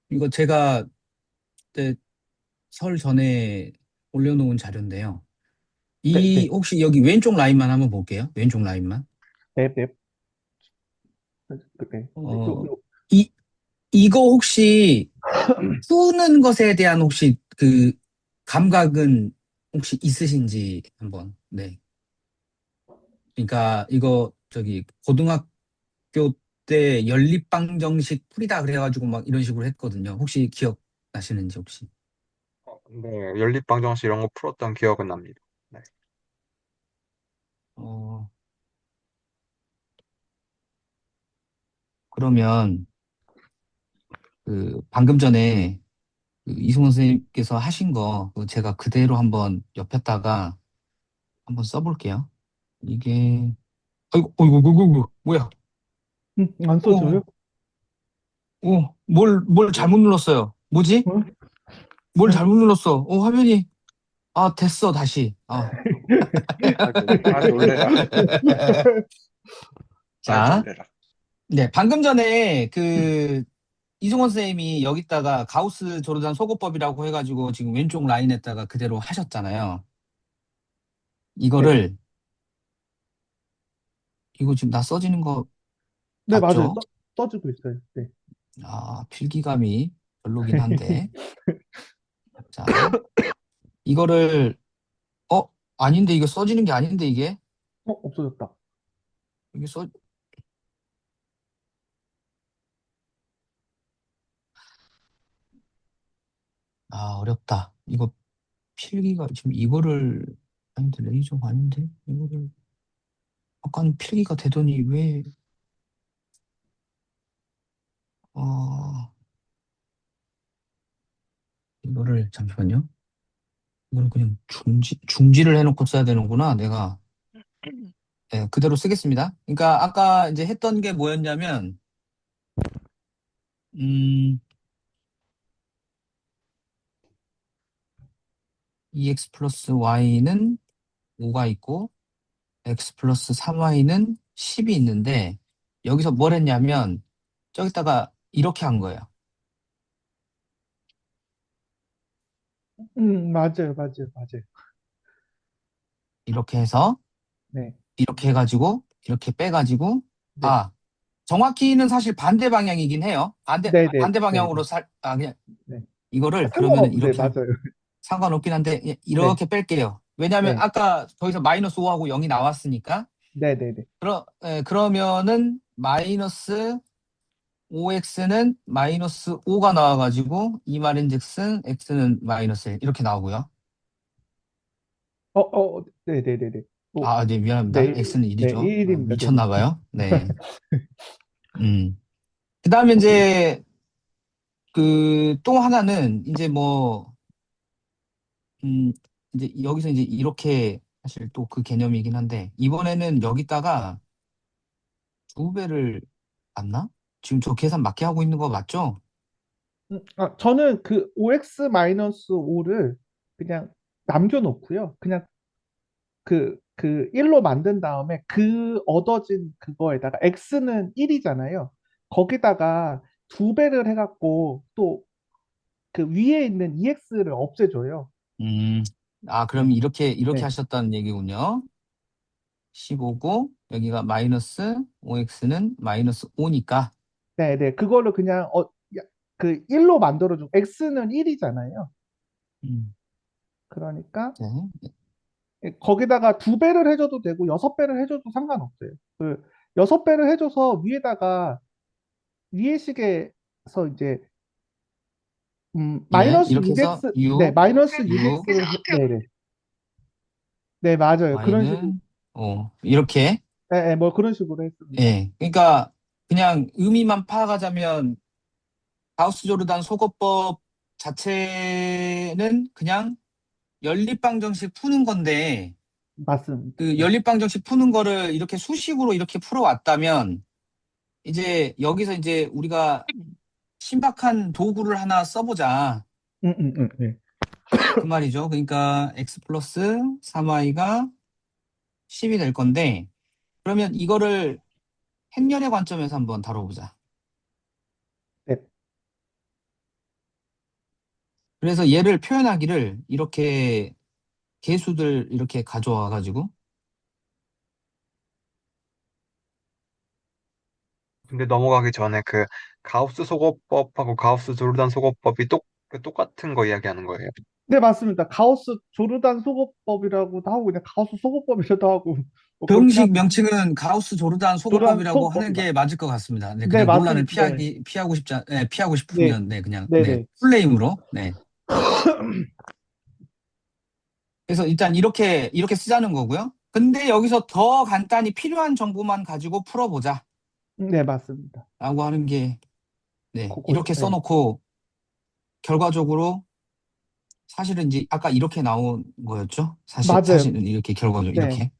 이거 제가 그때 설 전에 올려놓은 자료인데요. 네, 네. 혹시 여기 왼쪽 라인만 한번 볼게요. 왼쪽 라인만. 네, 네. 네. 어, 이, 이거 혹시 푸는 것에 대한 혹시 그 감각은 혹시 있으신지 한번, 네. 그러니까 이거 저기 고등학교 때 연립방정식 풀이다 그래가지고 막 이런 식으로 했거든요. 혹시 기억나시는지 혹시? 네, 연립방정식 이런 거 풀었던 기억은 납니다. 네. 어, 그러면 그 방금 전에 그 이승원 선생님께서 하신 거 그거 제가 그대로 한번 옆에다가 한번 써볼게요. 이게 아이고 어이구 어이구 뭐야? 안 써줘요? 오, 뭘 잘못 눌렀어요. 뭐지? 어? 뭘 잘못 눌렀어? 화면이 됐어 다시. 아, 놀래라. 아, 자, 놀래라. 네 방금 전에 그 이승원 선생님이 여기다가 가우스 조르단 소거법이라고 해가지고 지금 왼쪽 라인에다가 그대로 하셨잖아요. 이거를 이거 지금 나 써지는 거 네, 맞아요. 맞죠? 써주고 있어요. 네. 필기감이 별로긴 한데. 자, 이거를 아닌데 이거 써지는 게 아닌데 없어졌다. 이게 써 어렵다. 이거 필기가 지금 이거를 아닌데 레이저가 아닌데 이거를 아까는 필기가 되더니 왜 이거를 잠시만요. 이거는 그냥 중지를 해놓고 써야 되는구나. 내가 네, 그대로 쓰겠습니다. 그러니까 아까 이제 했던 게 뭐였냐면 EX 플러스 Y는 5가 있고 X 플러스 3Y는 10이 있는데 여기서 뭘 했냐면 저기다가 이렇게 한 거예요. 맞아요, 맞아요, 맞아요. 이렇게 해서 네, 이렇게 해가지고 이렇게 빼가지고 네, 정확히는 사실 반대 방향이긴 해요. 네, 네, 반대 네, 방향으로 그냥 네. 이거를 그러면은 네, 이렇게 맞아요. 상관없긴 한데 네, 이렇게 뺄게요. 왜냐하면 네, 아까 거기서 마이너스 5하고 0이 나왔으니까 네, 네, 네. 그러면은 마이너스 5x는 마이너스 5가 나와가지고 이 말인즉슨 x는 마이너스 1 이렇게 나오고요. 네, 네, 네, 네. 네, 미안합니다. 네, x는 네, 1이죠. 1입니다. 네, 네. 미쳤나 봐요. 네. 그 다음에 이제 또 하나는 이제 이제 여기서 이제 이렇게 사실 또 그 개념이긴 한데 이번에는 여기다가 2배를 맞나? 지금 저 계산 맞게 하고 있는 거 맞죠? 저는 그 5x-5를 그냥 남겨놓고요. 그냥 그 1로 만든 다음에 그 얻어진 그거에다가 x는 1이잖아요. 거기다가 2배를 해갖고 또 그 위에 있는 ex를 없애줘요. 그럼 이렇게 네. 하셨다는 얘기군요. 15고 여기가 마이너스 5x는 마이너스 5니까 네, 네. 그걸로 그냥 그 1로 만들어주고 x는 1이잖아요. 그러니까 네. 거기다가 2배를 해줘도 되고 6배를 해줘도 상관없어요. 그 6배를 해줘서 위에다가 위에식에서 이제 예, 마이너스 이렇게 해서 6x 네 6, 마이너스 6, 6x 네네 네 맞아요. 그런 식으로 y는 5 이렇게 네, 뭐 그런 식으로 했습니다. 예, 그러니까 그냥 의미만 파악하자면 가우스-조르단 소거법 자체는 그냥 연립방정식 푸는 건데 맞습니다. 그 네. 연립방정식 푸는 거를 이렇게 수식으로 이렇게 풀어왔다면 이제 여기서 이제 우리가 신박한 도구를 하나 써보자. 네. 그 말이죠. 그러니까 x 플러스 3y가 10이 될 건데 그러면 이거를 행렬의 관점에서 한번 다뤄보자. 네. 그래서 얘를 표현하기를 이렇게 개수들 이렇게 가져와 가지고 근데 넘어가기 전에 그 가우스 소거법하고 가우스 조르단 소거법이 똑같은 거 이야기하는 거예요. 네, 맞습니다. 가우스 조르단 소거법이라고도 하고 그냥 가우스 소거법이라도 하고 뭐 그렇게 정식 합니다. 명칭은 가우스-조르단 조르단 소거법이라고 하는 소거법이다. 게 맞을 것 같습니다. 네, 네, 그냥 논란을 맞습니다. 네. 피하고 네. 싶으면 그냥 네, 네. 풀네임으로 그래서 일단 이렇게 쓰자는 거고요. 근데 여기서 더 간단히 필요한 정보만 가지고 풀어보자 네, 맞습니다. 라고 하는 게 네, 그거, 이렇게 네. 써놓고 결과적으로 사실은 이제 아까 이렇게 나온 거였죠? 맞아요. 사실은 이렇게 결과적으로 네. 이렇게.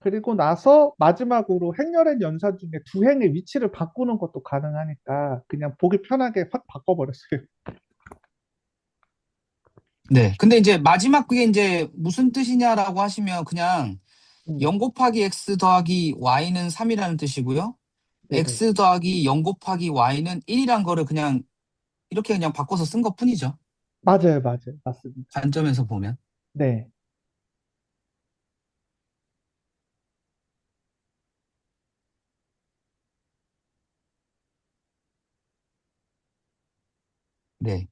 그리고 나서 마지막으로 행렬의 연산 중에 두 행의 위치를 바꾸는 것도 가능하니까 그냥 보기 편하게 확 바꿔버렸어요. 네. 근데 이제 마지막 그게 이제 무슨 뜻이냐라고 하시면 그냥 음, 0 곱하기 x 더하기 y는 3이라는 뜻이고요. 네네. x 더하기 0 곱하기 y는 1이란 거를 그냥 이렇게 그냥 바꿔서 쓴 것뿐이죠. 맞아요, 맞아요. 맞습니다. 관점에서 보면. 네. 네.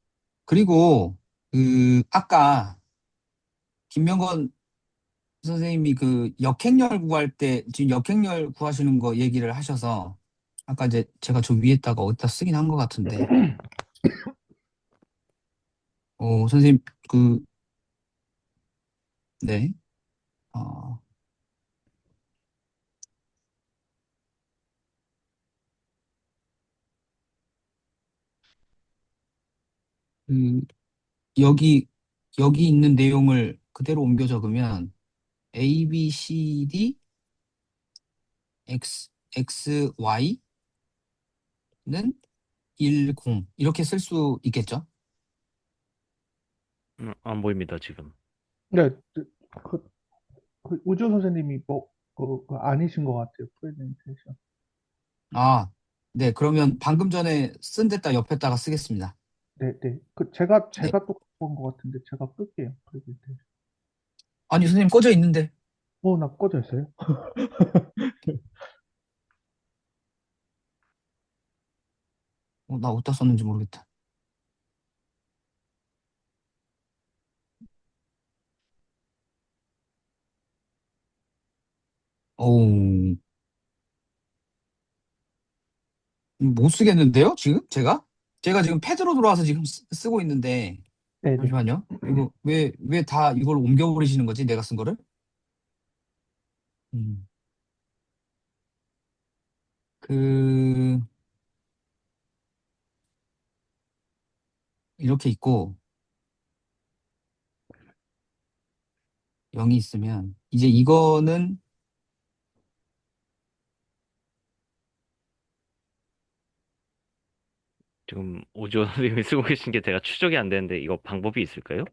그리고 아까 김명건 선생님이 그 역행렬 구할 때 지금 역행렬 구하시는 거 얘기를 하셔서 아까 이제 제가 저 위에다가 어디다 쓰긴 한 것 같은데 선생님 그 네. 어, 그 여기 있는 내용을 그대로 옮겨 적으면 A, B, C, D, X, Y는 1, 0 이렇게 쓸 수 있겠죠? 안 보입니다, 지금. 네. 그, 우주 선생님이 뭐, 그 아니신 것 같아요. 프레젠테이션. 아, 네. 그러면 방금 전에 쓴 데다 옆에다가 쓰겠습니다. 네, 네. 네. 제가 또 본 것 같은데 제가 끌게요. 프레젠테이션. 아니, 선생님 꺼져 있는데. 나 꺼져 있어요? 나 어디다 썼는지 모르겠다. 어우, 못 쓰겠는데요, 지금? 제가 지금 패드로 돌아와서 지금 쓰고 있는데, 네, 네. 잠시만요. 이거, 왜 다 이걸 옮겨버리시는 거지? 내가 쓴 거를? 음, 그, 이렇게 있고, 0이 있으면, 이제 이거는, 지금 오조 선생님이 쓰고 계신 게 제가 추적이 안 되는데 이거 방법이 있을까요?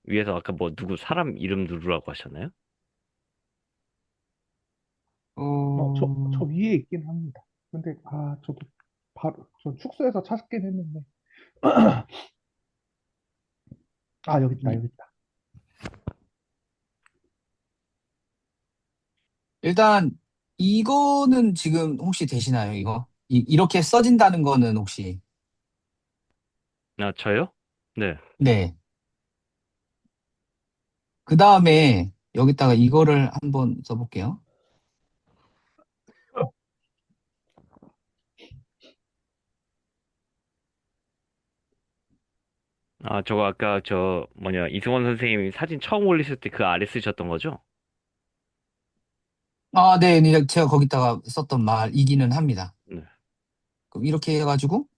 위에서 아까 뭐 누구 사람 이름 누르라고 하셨나요? 저 어, 위에 있긴 합니다. 근데, 저도 저 축소해서 찾긴 했는데. 여기 있다, 이- 여기 있다. 일단, 이거는 지금 혹시 되시나요, 이거? 이렇게 써진다는 거는 혹시, 저요? 네. 네. 그 다음에, 여기다가 이거를 한번 써볼게요. 저거 아까 이승원 선생님이 사진 처음 올리실 때 그 아래 쓰셨던 거죠? 네, 네, 제가 거기다가 썼던 말이기는 합니다. 네. 그럼 이렇게 해가지고,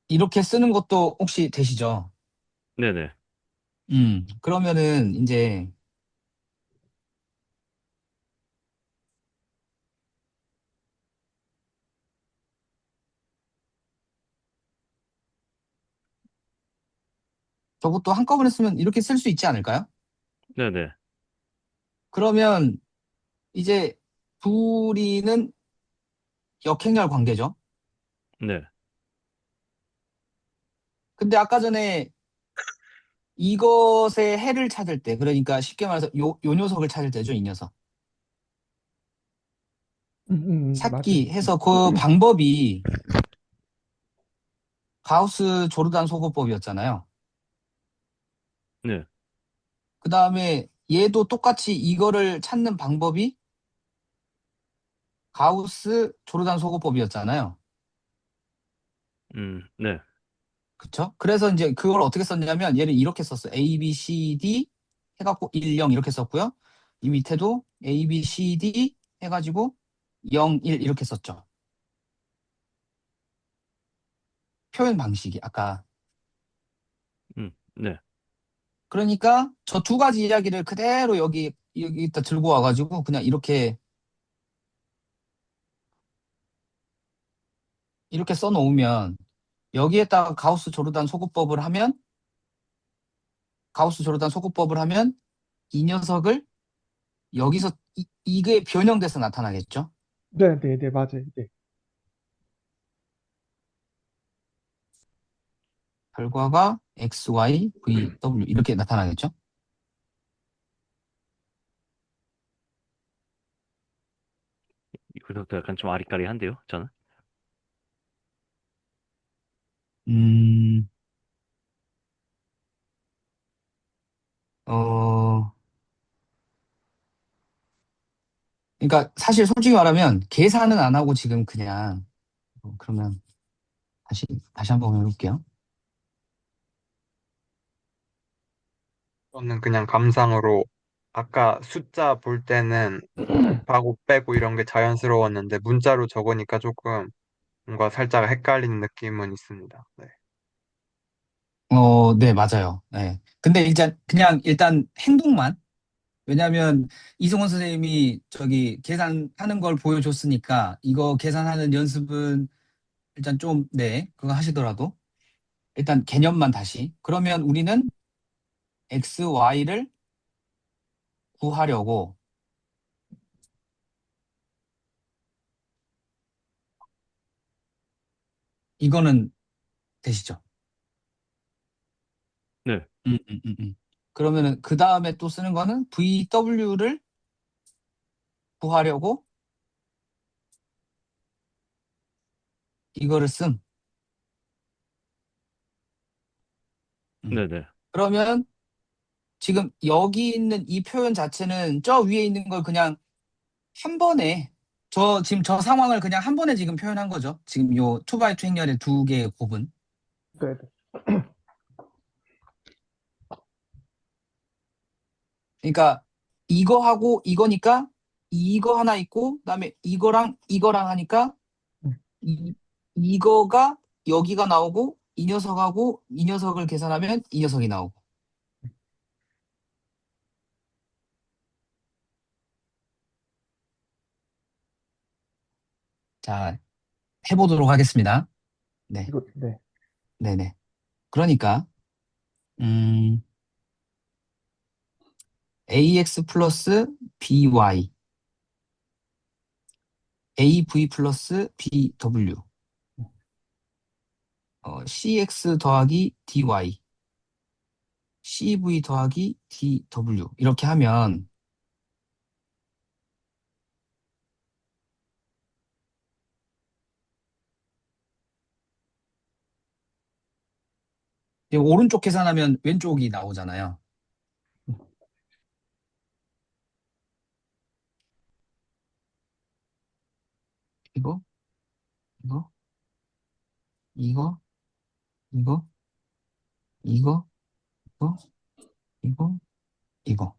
이렇게 쓰는 것도 혹시 되시죠? 네네. 그러면은, 이제, 저것도 한꺼번에 쓰면 이렇게 쓸 수 있지 않을까요? 네네. 그러면, 이제, 둘이는 역행렬 관계죠. 네. 근데 아까 전에 이것의 해를 찾을 때, 그러니까 쉽게 말해서 요 녀석을 찾을 때죠, 이 녀석. 맞아요. 찾기 해서 그 방법이 가우스 조르단 소거법이었잖아요. 네. 그 다음에 얘도 똑같이 이거를 찾는 방법이 가우스 조르단 소거법이었잖아요. 네. 그쵸? 그래서 이제 그걸 어떻게 썼냐면 얘를 이렇게 썼어요. A, B, C, D 해갖고 1, 0 이렇게 썼고요. 이 밑에도 A, B, C, D 해가지고 0, 1 이렇게 썼죠. 표현 방식이 아까. 네. 그러니까 저 두 가지 이야기를 그대로 여기다 들고 와가지고 그냥 이렇게 써놓으면 여기에다가 가우스 조르단 소구법을 하면 이 녀석을 여기서 이게 변형돼서 나타나겠죠. 네, 네, 네, 맞아요. 네. 결과가 x, y, v, w 이렇게 나타나겠죠. 이거부터 약간 좀 아리까리한데요, 저는. 음, 어, 그러니까 사실 솔직히 말하면 계산은 안 하고 지금 그냥 그러면 다시 한번 해볼게요. 저는 그냥 감상으로 아까 숫자 볼 때는 곱하고 빼고 이런 게 자연스러웠는데 문자로 적으니까 조금 뭔가 살짝 헷갈리는 느낌은 있습니다. 네. 네, 맞아요. 네. 근데 일단 행동만. 왜냐하면 이승원 선생님이 저기 계산하는 걸 보여줬으니까 이거 계산하는 연습은 일단 좀, 네, 그거 하시더라도 일단 개념만 다시. 그러면 우리는 x, y를 구하려고 이거는 되시죠? 네. 그러면은 그 다음에 또 쓰는 거는 VW를 구하려고 이거를 씀. 음. 네네. 그러면 지금 여기 있는 이 표현 자체는 저 위에 있는 걸 그냥 한 번에 지금 저 상황을 그냥 한 번에 지금 표현한 거죠. 지금 요 투바이2 행렬의 두 개의 곱은. 네, 네. 그러니까 이거하고 이거니까 이거 하나 있고 그다음에 이거랑 하니까 음. 이거가 여기가 나오고 이 녀석하고 이 녀석을 계산하면 이 녀석이 나오고. 자, 해보도록 하겠습니다. 네, 이거, 네. 네네. 그러니까 ax 플러스 by, av 플러스 bw, cx 더하기 dy, cv 더하기 dw 이렇게 하면 이제 오른쪽 계산하면 왼쪽이 나오잖아요. 이거, 이거, 이거, 이거, 이거, 이거, 이거, 이거.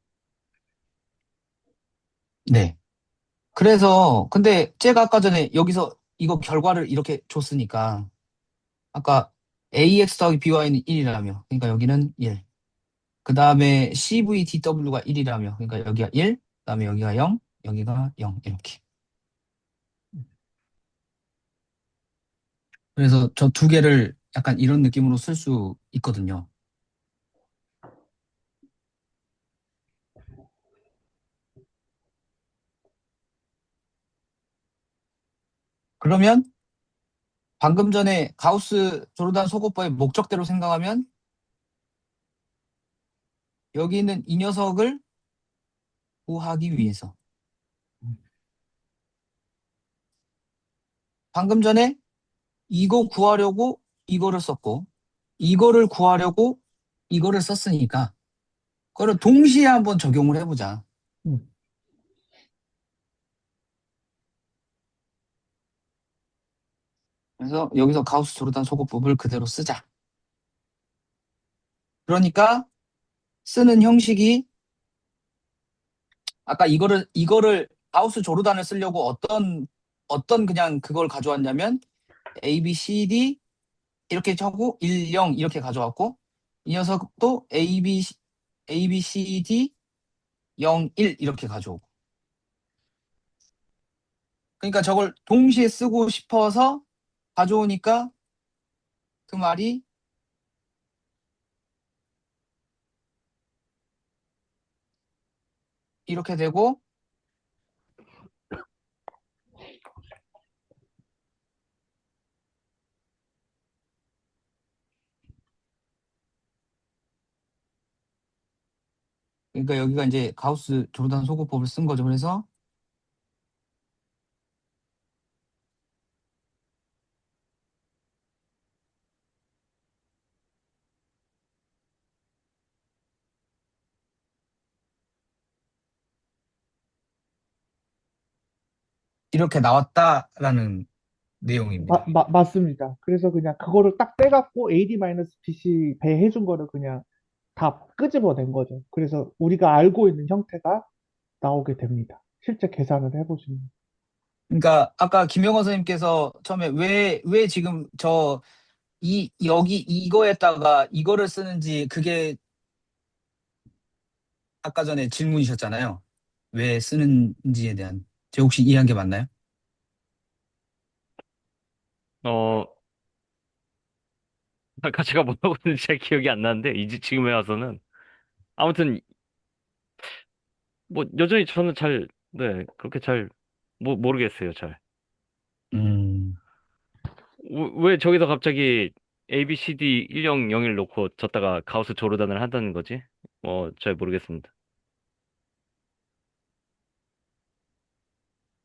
네. 그래서 근데 제가 아까 전에 여기서 이거 결과를 이렇게 줬으니까 아까 ax 더하기 by는 1이라며. 그러니까 여기는 1. 그 다음에 cvdw가 1이라며. 그러니까 여기가 1, 그 다음에 여기가 0, 여기가 0 이렇게. 그래서 저 두 개를 약간 이런 느낌으로 쓸 수 있거든요. 그러면 방금 전에 가우스 조르단 소거법의 목적대로 생각하면 여기 있는 이 녀석을 구하기 위해서 방금 전에 이거 구하려고 이거를 썼고 이거를 구하려고 이거를 썼으니까 그거를 동시에 한번 적용을 해보자. 음. 그래서 여기서 가우스 조르단 소거법을 그대로 쓰자. 그러니까 쓰는 형식이 아까 이거를 가우스 조르단을 쓰려고 어떤 어떤 그냥 그걸 가져왔냐면 A, B, C, D 이렇게 하고 1, 0 이렇게 가져왔고 이 녀석도 A, B, C, D 0, 1 이렇게 가져오고 그러니까 저걸 동시에 쓰고 싶어서 가져오니까 그 말이 이렇게 되고 그러니까 여기가 이제 가우스 조르단 소구법을 쓴 거죠. 그래서 이렇게 나왔다라는 내용입니다. 맞습니다. 그래서 그냥 그거를 딱 떼갖고 AD-BC 배해준 거를 그냥 다 끄집어낸 거죠. 그래서 우리가 알고 있는 형태가 나오게 됩니다. 실제 계산을 해보시면. 그러니까 아까 김영호 선생님께서 처음에 왜 지금 여기 이거에다가 이거를 쓰는지 그게 아까 전에 질문이셨잖아요. 왜 쓰는지에 대한. 제가 혹시 이해한 게 맞나요? 어, 아까 제가 뭐라고 했는지 잘 기억이 안 나는데, 이제 지금에 와서는. 아무튼, 뭐, 여전히 저는 네, 그렇게 모르겠어요, 잘. 음. 왜 저기서 갑자기 A, B, C, D 1, 0, 0, 1 놓고 졌다가 가우스 조르단을 한다는 거지? 잘 모르겠습니다.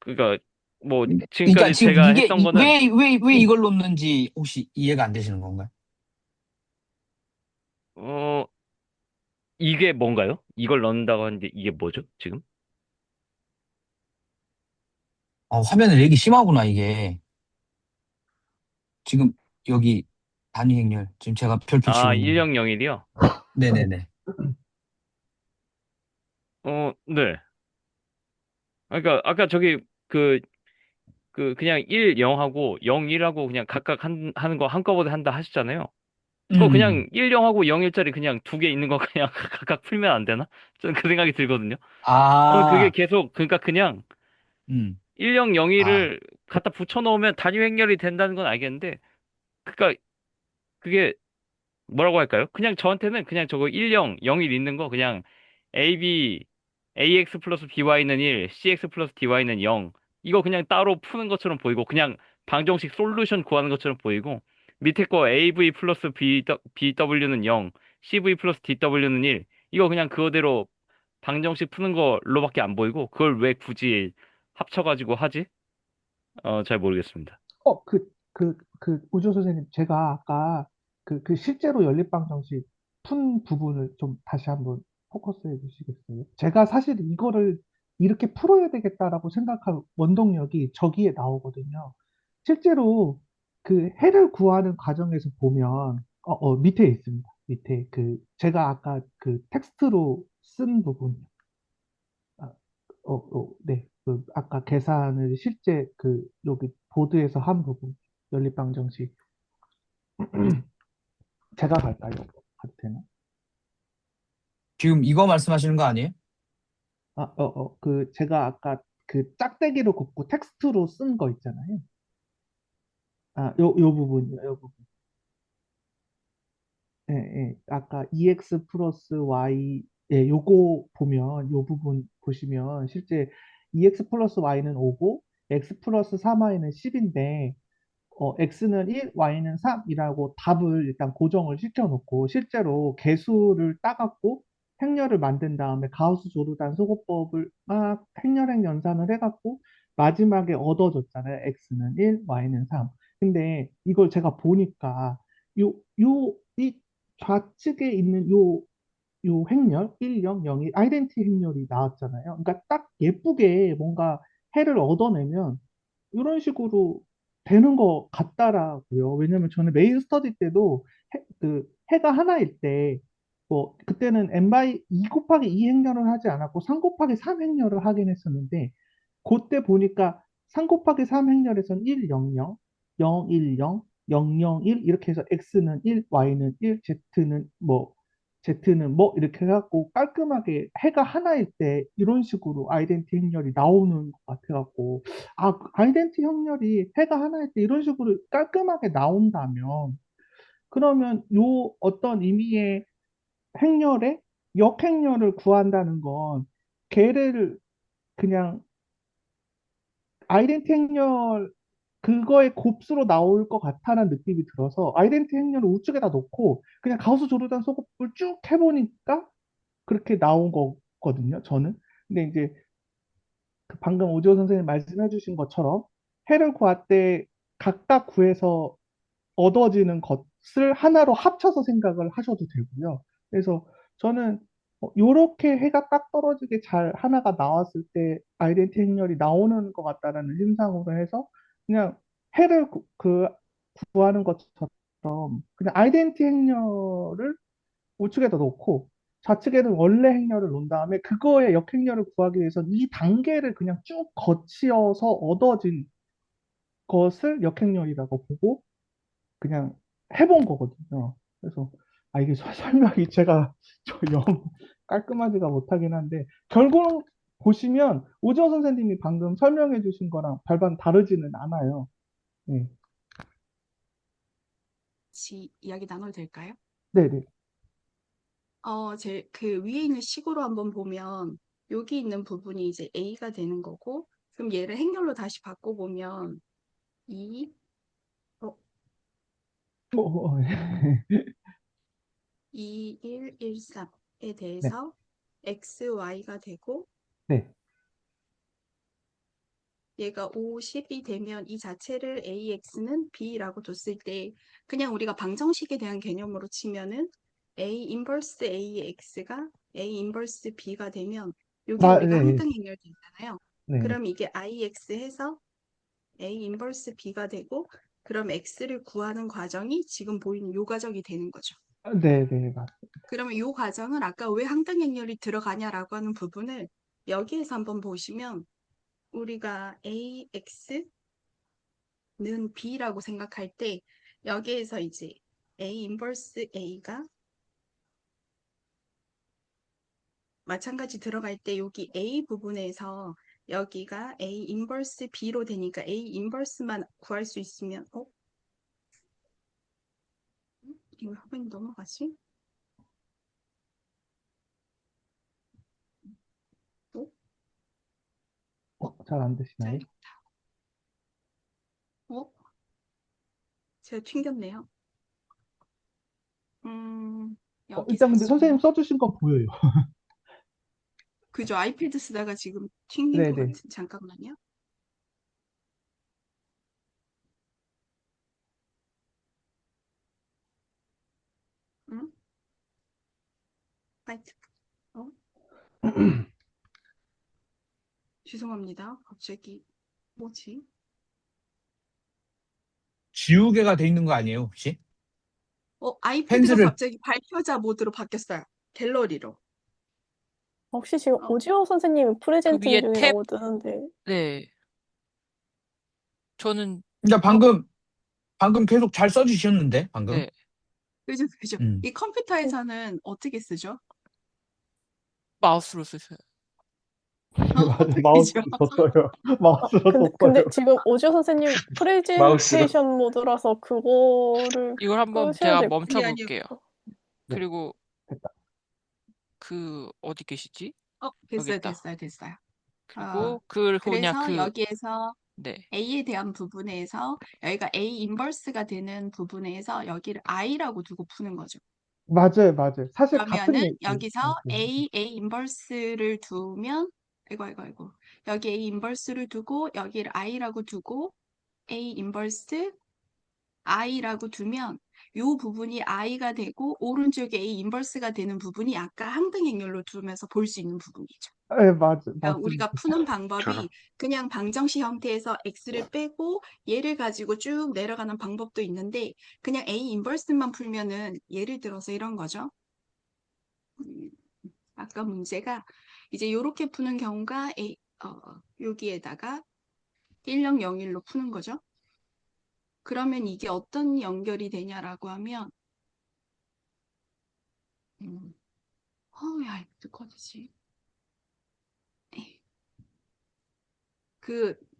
그러니까, 뭐, 그러니까 지금까지 지금 제가 이게 했던 거는, 왜 이걸 놓는지 혹시 이해가 안 되시는 건가요? 어, 이게 뭔가요? 이걸 넣는다고 하는데 이게 뭐죠, 지금? 화면을 내기 심하구나 이게. 지금 여기 단위 행렬 지금 제가 별표 치고 아, 있는 거. 1001이요? 네네네. 네. 그러니까 아까 저기 그 그냥 1, 0하고 0, 1하고 그냥 각각 하는 거 한꺼번에 한다 하셨잖아요. 그거 음. 그냥 1, 0하고 0, 1짜리 그냥 두 개 있는 거 그냥 각각 풀면 안 되나? 저는 그 생각이 들거든요. 그러면 그게 아, 계속 그러니까 그냥 음. 1, 0, 0, 아, 1을 갖다 붙여 넣으면 단위 행렬이 된다는 건 알겠는데 그러니까 그게 뭐라고 할까요? 그냥 저한테는 그냥 저거 1, 0, 0, 1 있는 거 그냥 AB, AX 플러스 BY는 1, CX 플러스 DY는 0. 이거 그냥 따로 푸는 것처럼 보이고 그냥 방정식 솔루션 구하는 것처럼 보이고 밑에 거 AV 플러스 BW는 0, CV 플러스 DW는 1. 이거 그냥 그거대로 방정식 푸는 걸로밖에 안 보이고 그걸 왜 굳이 합쳐가지고 하지? 잘 모르겠습니다. 우주 선생님, 제가 아까 실제로 연립방 정식 푼 부분을 좀 다시 한번 포커스해 주시겠어요? 제가 사실 이거를 이렇게 풀어야 되겠다라고 생각한 원동력이 저기에 나오거든요. 실제로 그 해를 구하는 과정에서 보면, 밑에 있습니다. 밑에 제가 아까 텍스트로 쓴 부분. 아, 네. 아까 계산을 실제 여기 보드에서 한 부분, 연립방정식. 제가 갈까요? 가도 되나? 지금 이거 말씀하시는 거 아니에요? 제가 아까 짝대기로 긋고 텍스트로 쓴 거 있잖아요. 요 부분이요, 요 부분. 예, 예. 아까 EX 플러스 Y, 예, 요거 보면, 요 부분 보시면, 실제 EX 플러스 Y는 5고, X 플러스 3Y는 10인데, x는 1, y는 3이라고 답을 일단 고정을 시켜놓고 실제로 개수를 따갖고 행렬을 만든 다음에 가우스 조르단 소거법을 막 행렬행 연산을 해갖고 마지막에 얻어줬잖아요. x는 1, y는 3. 근데 이걸 제가 보니까 이 좌측에 있는 요 행렬 1, 0, 0이 아이덴티 행렬이 나왔잖아요. 그러니까 딱 예쁘게 뭔가 해를 얻어내면 이런 식으로 되는 것 같더라고요. 왜냐면 저는 메인 스터디 때도 해가 하나일 때, 뭐, 그때는 n 바이 2 곱하기 2 행렬을 하지 않았고 3 곱하기 3 행렬을 하긴 했었는데, 그때 보니까 3 곱하기 3 행렬에서는 1, 0, 0, 0, 1, 0, 0, 0, 1 이렇게 해서 x는 1, y는 1, z는 뭐 이렇게 해갖고 깔끔하게 해가 하나일 때 이런 식으로 아이덴티 행렬이 나오는 것 같아갖고 아이덴티 행렬이 해가 하나일 때 이런 식으로 깔끔하게 나온다면 그러면 요 어떤 의미의 행렬에 역행렬을 구한다는 건 걔를 그냥 아이덴티 행렬 그거의 곱수로 나올 것 같다는 느낌이 들어서 아이덴티 행렬을 우측에다 놓고 그냥 가우스 조르단 소곱을 쭉 해보니까 그렇게 나온 거거든요, 저는. 근데 이제 그 방금 오지호 선생님 말씀해 주신 것처럼 해를 구할 때 각각 구해서 얻어지는 것을 하나로 합쳐서 생각을 하셔도 되고요. 그래서 저는 이렇게 해가 딱 떨어지게 잘 하나가 나왔을 때 아이덴티 행렬이 나오는 것 같다라는 심상으로 해서 그냥 해를 구하는 것처럼 그냥 아이덴티 행렬을 우측에다 놓고 좌측에는 원래 행렬을 놓은 다음에 그거의 역행렬을 구하기 위해서 이 단계를 그냥 쭉 거치어서 얻어진 것을 역행렬이라고 보고 그냥 해본 거거든요. 그래서 이게 설명이 제가 영 깔끔하지가 못하긴 한데 결국 보시면 오지호 선생님이 방금 설명해 주신 거랑 별반 다르지는 않아요. 네. 같이 이야기 나눠도 될까요? 네네. 그 위에 있는 식으로 한번 보면 여기 있는 부분이 이제 A가 되는 거고, 그럼 얘를 행렬로 다시 바꿔보면 2, 어, 어, 2, 1, 1, 3에 네. 대해서 X, Y가 되고, 네. 얘가 5, 10이 되면 이 자체를 AX는 B라고 뒀을 때 그냥 우리가 방정식에 대한 개념으로 치면은 A 인버스 AX가 A 인버스 B가 되면 여기 우리가 네. 항등 행렬 되잖아요. 네. 그럼 이게 IX 해서 A 인버스 B가 되고 그럼 X를 구하는 과정이 지금 보이는 요 과정이 되는 거죠. 네, 네, 맞습니다. 그러면 요 과정을 아까 왜 항등 행렬이 들어가냐라고 하는 부분을 여기에서 한번 보시면 우리가 AX는 B라고 생각할 때 여기에서 이제 A 인버스 A가 마찬가지 들어갈 때 여기 A 부분에서 여기가 A 인버스 B로 되니까 A 인버스만 구할 수 있으면 이거 화면이 넘어가지? 잘 안 되시나요? 잘렸다. 제가 튕겼네요. 일단 근데 여기서 선생님 써주신 거 보여요. 그죠? 아이패드 쓰다가 지금 튕긴 것 네네. 같은. 잠깐만요. 응? 화이트. 죄송합니다. 갑자기 뭐지? 지우개가 돼 있는 거 아니에요, 혹시? 아이패드가 펜슬을 갑자기 발표자 모드로 바뀌었어요. 갤러리로. 혹시 지금 어, 오지호 선생님이 그 프레젠팅 위에 중이라고 뜨는데 네. 저는 그러니까 방금 계속 잘 써주셨는데 방금. 네. 그죠, 그죠. 음. 이 컴퓨터에서는 어떻게 쓰죠? 마우스로 쓰세요. 맞아, 그죠? 마우스로 뒀어요. 마우스로 근데 뒀어요. 지금 오지호 선생님 프레젠테이션 모드라서 그거를 이걸 한번 끄셔야 제가 될 멈춰 아니, 볼게요. 네, 그리고 됐다. 어디 계시지? 여기 됐어요, 있다. 됐어요, 됐어요. 그리고 그냥 그래서 여기에서 네. A에 대한 부분에서 여기가 A 인버스가 되는 부분에서 여기를 I라고 두고 푸는 거죠. 맞아요, 맞아요. 사실 같은 그러면은 얘기. 여기서 A 인버스를 두면 아이고 여기 A 인버스를 두고 여기를 I라고 두고 A 인버스 I라고 두면 이 부분이 I가 되고 오른쪽에 A 인버스가 되는 부분이 아까 항등 행렬로 두면서 볼 수 있는 부분이죠. 네, 맞아, 그러니까 우리가 맞습니다. 푸는 저런. 방법이 그냥 방정식 형태에서 X를 빼고 얘를 가지고 쭉 내려가는 방법도 있는데 그냥 A 인버스만 풀면은 예를 들어서 이런 거죠. 아까 문제가 이제 이렇게 푸는 경우가 여기에다가 1001로 푸는 거죠. 그러면 이게 어떤 연결이 되냐라고 하면, 야, 이거 어디지?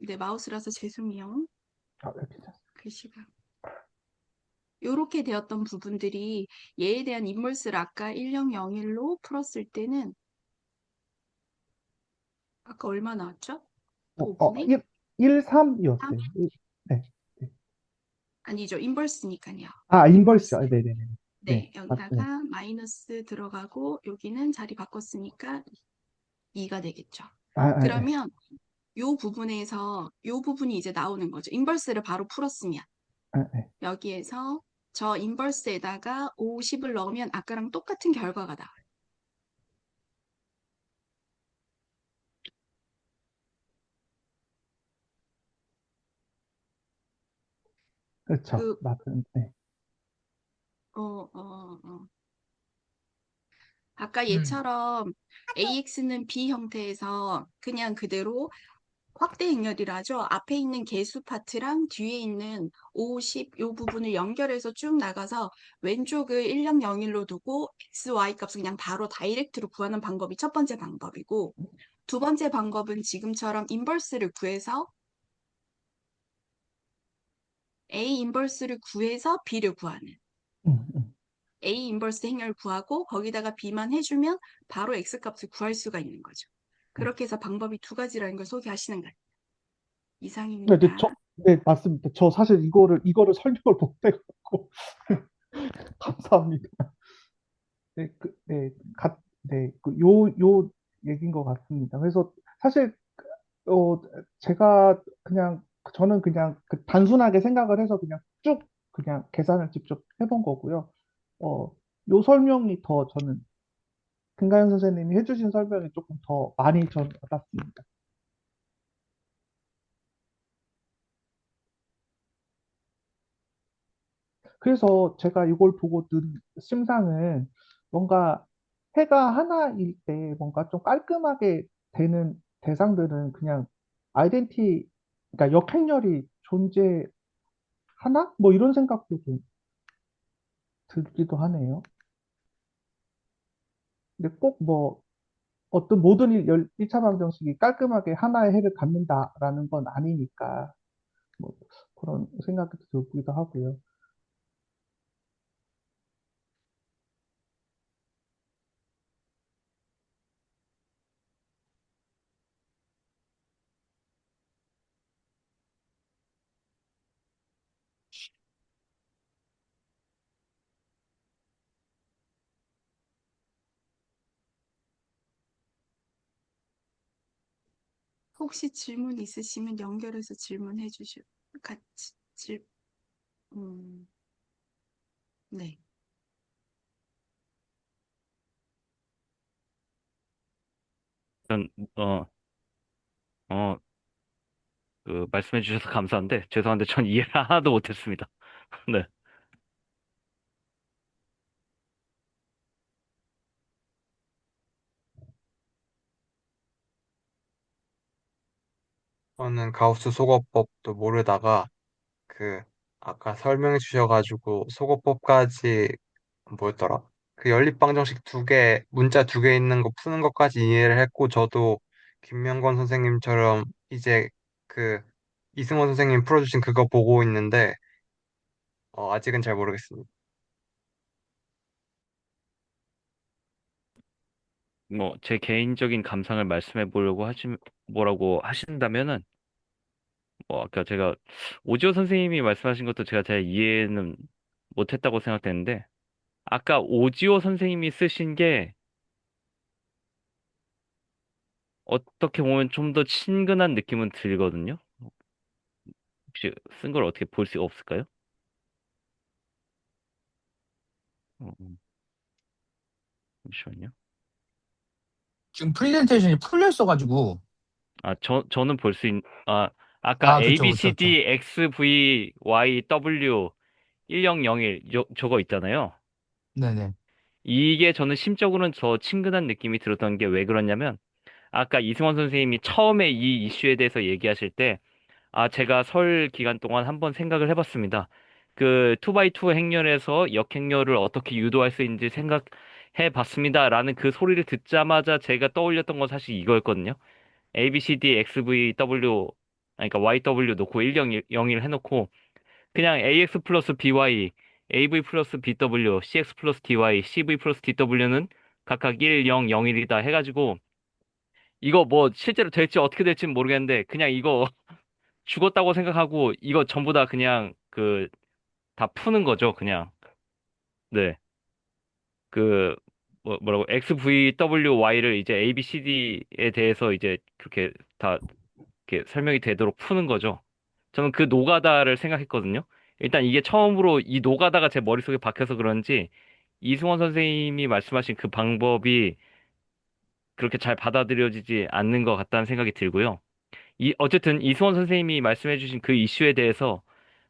내 마우스라서 죄송해요. 괜찮습니다. 글씨가. 요렇게 되었던 부분들이 얘에 대한 인물스를 아까 1001로 풀었을 때는 아까 얼마 나왔죠? 5분의 13이었어요. 네. 네. 아니죠. 인버스니까요. 인버스요. 인버스. 네네네. 네, 네, 맞습니다. 여기다가 마이너스 들어가고 여기는 자리 바꿨으니까 2가 되겠죠. 네. 그러면 요 부분이 이제 나오는 거죠. 인버스를 바로 풀었으면 네. 여기에서 저 인버스에다가 50을 넣으면 아까랑 똑같은 결과가 나와요. 그렇죠. 맞습니다. 네. 아까 얘처럼 AX는 B 형태에서 그냥 그대로 확대 행렬이라죠. 앞에 있는 개수 파트랑 뒤에 있는 50, 요 부분을 연결해서 쭉 나가서 왼쪽을 1001로 두고 X, Y 값을 그냥 바로 다이렉트로 구하는 방법이 첫 번째 방법이고, 두 번째 방법은 지금처럼 인버스를 구해서 A 인버스를 구해서 B를 구하는. A 인버스 행렬 구하고 거기다가 B만 해주면 바로 X 값을 구할 수가 있는 거죠. 그렇게 해서 방법이 두 가지라는 걸 소개하시는 거예요. 네, 이상입니다. 네, 맞습니다. 저 사실 이거를 설명을 못 해갖고 감사합니다. 네, 요 얘기인 것 같습니다. 그래서 사실 제가 저는 그냥 단순하게 생각을 해서 그냥 쭉 그냥 계산을 직접 해본 거고요. 요 설명이 더 저는 금가연 선생님이 해주신 설명이 조금 더 많이 전 와닿습니다. 그래서 제가 이걸 보고 든 심상은 뭔가 해가 하나일 때 뭔가 좀 깔끔하게 되는 대상들은 그냥 그러니까 역행렬이 존재하나? 뭐 이런 생각도 좀 들기도 하네요. 근데 꼭 뭐 어떤 모든 1차 방정식이 깔끔하게 하나의 해를 갖는다라는 건 아니니까 뭐 그런 생각이 들기도 하고요. 혹시 질문 있으시면 연결해서 질문해 주시고 같이 네. 전, 어, 어, 말씀해 주셔서 감사한데, 죄송한데 전 이해를 하나도 못했습니다. 네. 저는 가우스 소거법도 모르다가 그 아까 설명해 주셔가지고 소거법까지 뭐였더라? 그 연립방정식 문자 두 개 있는 거 푸는 것까지 이해를 했고 저도 김명건 선생님처럼 이제 그 이승원 선생님 풀어주신 그거 보고 있는데 아직은 잘 모르겠습니다. 뭐, 제 개인적인 감상을 말씀해 보려고 뭐라고 하신다면은, 아까 제가, 오지호 선생님이 말씀하신 것도 제가 잘 이해는 못했다고 생각되는데, 아까 오지호 선생님이 쓰신 게, 어떻게 보면 좀 더 친근한 느낌은 들거든요. 혹시 쓴 걸 어떻게 볼 수 없을까요? 잠시만요. 지금 프레젠테이션이 풀려 있어가지고. 저는 아까 A, 그쵸, B, 그쵸, C, 그쵸. D, X, V, Y, W, 1001, 저거 있잖아요. 네네. 이게 저는 심적으로는 더 친근한 느낌이 들었던 게 왜 그러냐면, 아까 이승원 선생님이 처음에 이 이슈에 대해서 얘기하실 때, 아, 제가 설 기간 동안 한번 생각을 해봤습니다. 그 2x2 행렬에서 역행렬을 어떻게 유도할 수 있는지 생각해 봤습니다라는 그 소리를 듣자마자 제가 떠올렸던 건 사실 이거였거든요. A, B, C, D, X, V, W, 아니, 그러니까 Y, W 놓고 1, 0, 1 해놓고 그냥 AX 플러스 BY, AV 플러스 BW, CX 플러스 DY, CV 플러스 DW는 각각 1, 0, 0, 1이다 해가지고 이거 뭐 실제로 될지 어떻게 될지는 모르겠는데 그냥 이거 죽었다고 생각하고 이거 전부 다 그냥 그 다 푸는 거죠, 그냥. 네. 그 뭐라고 XVWY를 이제 ABCD에 대해서 이제 그렇게 다 이렇게 설명이 되도록 푸는 거죠. 저는 그 노가다를 생각했거든요. 일단 이게 처음으로 이 노가다가 제 머릿속에 박혀서 그런지 이승원 선생님이 말씀하신 그 방법이 그렇게 잘 받아들여지지 않는 것 같다는 생각이 들고요. 어쨌든 이승원 선생님이 말씀해주신 그 이슈에 대해서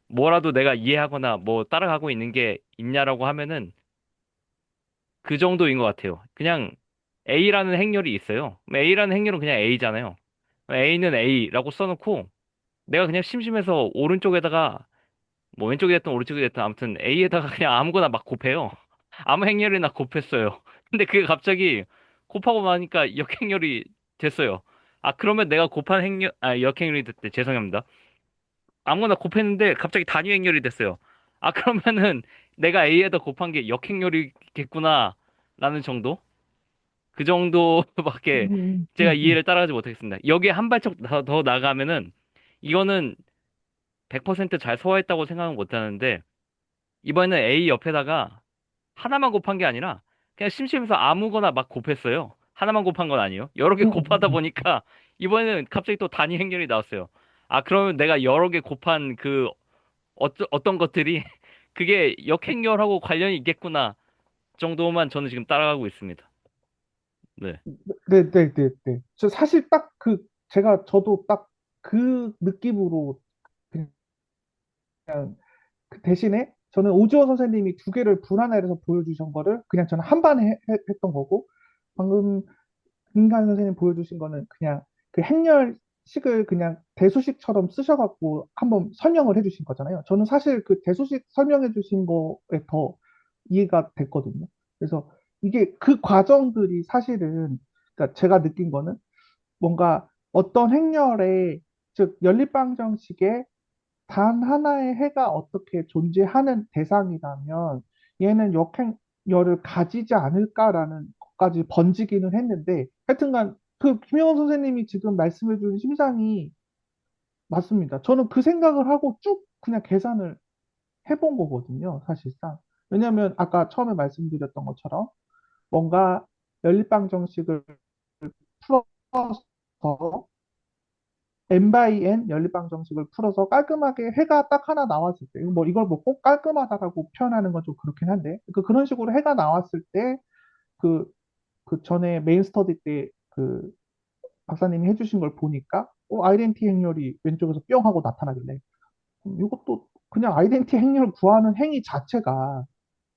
뭐라도 내가 이해하거나 뭐 따라가고 있는 게 있냐라고 하면은 그 정도인 것 같아요. 그냥 A라는 행렬이 있어요. A라는 행렬은 그냥 A잖아요. A는 A라고 써놓고 내가 그냥 심심해서 오른쪽에다가 뭐 왼쪽이 됐든 오른쪽이 됐든 아무튼 A에다가 그냥 아무거나 막 곱해요. 아무 행렬이나 곱했어요. 근데 그게 갑자기 곱하고 나니까 역행렬이 됐어요. 아, 그러면 내가 곱한 역행렬이 됐대. 죄송합니다. 아무거나 곱했는데 갑자기 단위 행렬이 됐어요. 아, 그러면은 내가 A에다 곱한 게 역행렬이겠구나. 라는 정도? 그 정도밖에 음, 제가 음, 음, 이해를 따라가지 못하겠습니다. 여기에 한 발짝 더 나가면은 이거는 100%잘 소화했다고 생각은 못하는데 이번에는 A 옆에다가 하나만 곱한 게 아니라 그냥 심심해서 아무거나 막 곱했어요. 하나만 곱한 건 아니에요. 여러 개 음, 곱하다 음. 보니까 이번에는 갑자기 또 단위 행렬이 나왔어요. 아, 그러면 내가 여러 개 곱한 그 어떤 것들이 그게 역행렬하고 관련이 있겠구나 정도만 저는 지금 따라가고 있습니다. 네. 네, 네, 네, 네. 저 사실 딱 저도 딱 그 느낌으로 그냥 그 대신에 저는 오주호 선생님이 두 개를 분할해서 보여주신 거를 그냥 저는 한 번에 했던 거고, 방금 김간 선생님 보여주신 거는 그냥 그 행렬식을 그냥 대수식처럼 쓰셔갖고 한번 설명을 해주신 거잖아요. 저는 사실 그 대수식 설명해 주신 거에 더 이해가 됐거든요. 그래서 이게 그 과정들이 사실은, 그러니까 제가 느낀 거는 뭔가 어떤 행렬에, 즉 연립방정식에 단 하나의 해가 어떻게 존재하는 대상이라면 얘는 역행열을 가지지 않을까라는 것까지 번지기는 했는데, 하여튼간 그 김영원 선생님이 지금 말씀해준 심상이 맞습니다. 저는 그 생각을 하고 쭉 그냥 계산을 해본 거거든요, 사실상. 왜냐하면 아까 처음에 말씀드렸던 것처럼 뭔가 연립방정식을 풀어서 n by n 연립방정식을 풀어서 깔끔하게 해가 딱 하나 나왔을 때, 뭐 이걸 뭐 꼭 깔끔하다라고 표현하는 건 좀 그렇긴 한데, 그런 식으로 해가 나왔을 때, 그, 그 전에 메인 스터디 때 그 박사님이 해주신 걸 보니까, 아이덴티 행렬이 왼쪽에서 뿅 하고 나타나길래, 이것도 그냥 아이덴티 행렬을 구하는 행위 자체가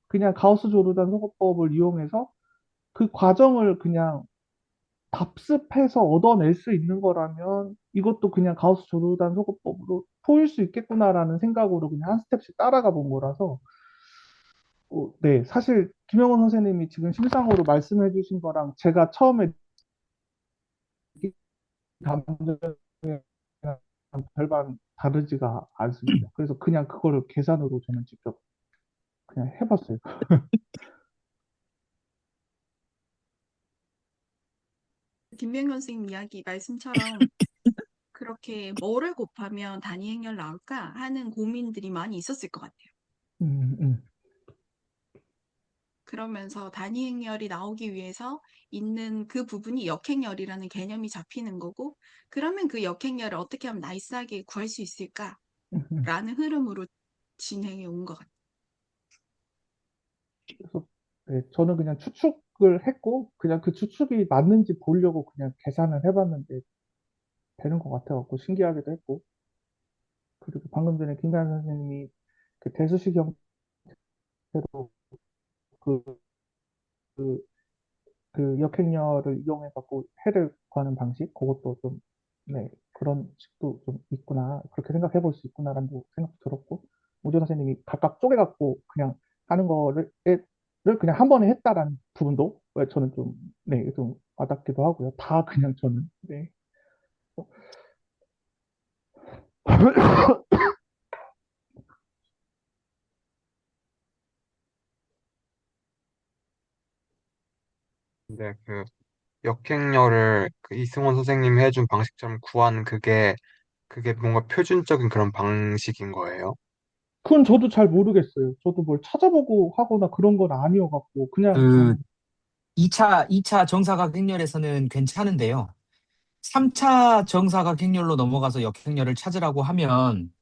그냥 가우스 조르단 소거법을 이용해서 그 과정을 그냥 답습해서 얻어낼 수 있는 거라면 이것도 그냥 가우스 조르단 소거법으로 풀 수 있겠구나라는 생각으로 그냥 한 스텝씩 따라가 본 거라서, 네, 사실 김영원 선생님이 지금 심상으로 말씀해 주신 거랑 제가 처음에 느낀 감정이랑 별반 다르지가 않습니다. 그래서 그냥 그거를 계산으로 저는 직접 그냥 해봤어요. 김명현 선생님 이야기 말씀처럼 그렇게 뭐를 곱하면 단위 행렬 나올까 하는 고민들이 많이 있었을 것 같아요. 음, 음, 그러면서 단위 행렬이 나오기 위해서 있는 그 부분이 역행렬이라는 개념이 잡히는 거고, 그러면 그 역행렬을 어떻게 하면 나이스하게 구할 수 있을까라는 음. 흐름으로 진행해 온 것 같아요. 그래서 네, 저는 그냥 추측을 했고 그냥 그 추측이 맞는지 보려고 그냥 계산을 해봤는데 되는 것 같아갖고 신기하기도 했고, 그리고 방금 전에 김가연 선생님이 그 대수식 형태로 그, 그, 그 역행렬을 이용해갖고 해를 구하는 방식, 그것도 좀, 네, 그런 식도 좀 있구나. 그렇게 생각해 볼 수 있구나라는 생각도 들었고, 우주 선생님이 각각 쪼개갖고 그냥 하는 를 그냥 한 번에 했다라는 부분도 저는 좀, 네, 좀 와닿기도 하고요. 다 그냥 저는, 네. 근데 그 역행열을 그 이승원 선생님이 해준 방식처럼 구하는 그게 뭔가 표준적인 그런 방식인 거예요. 그건 저도 잘 모르겠어요. 저도 뭘 찾아보고 하거나 그런 건 아니어갖고, 그냥 그 저는, 2차 정사각 행렬에서는 괜찮은데요. 3차 정사각 행렬로 넘어가서 역행렬을 찾으라고 하면,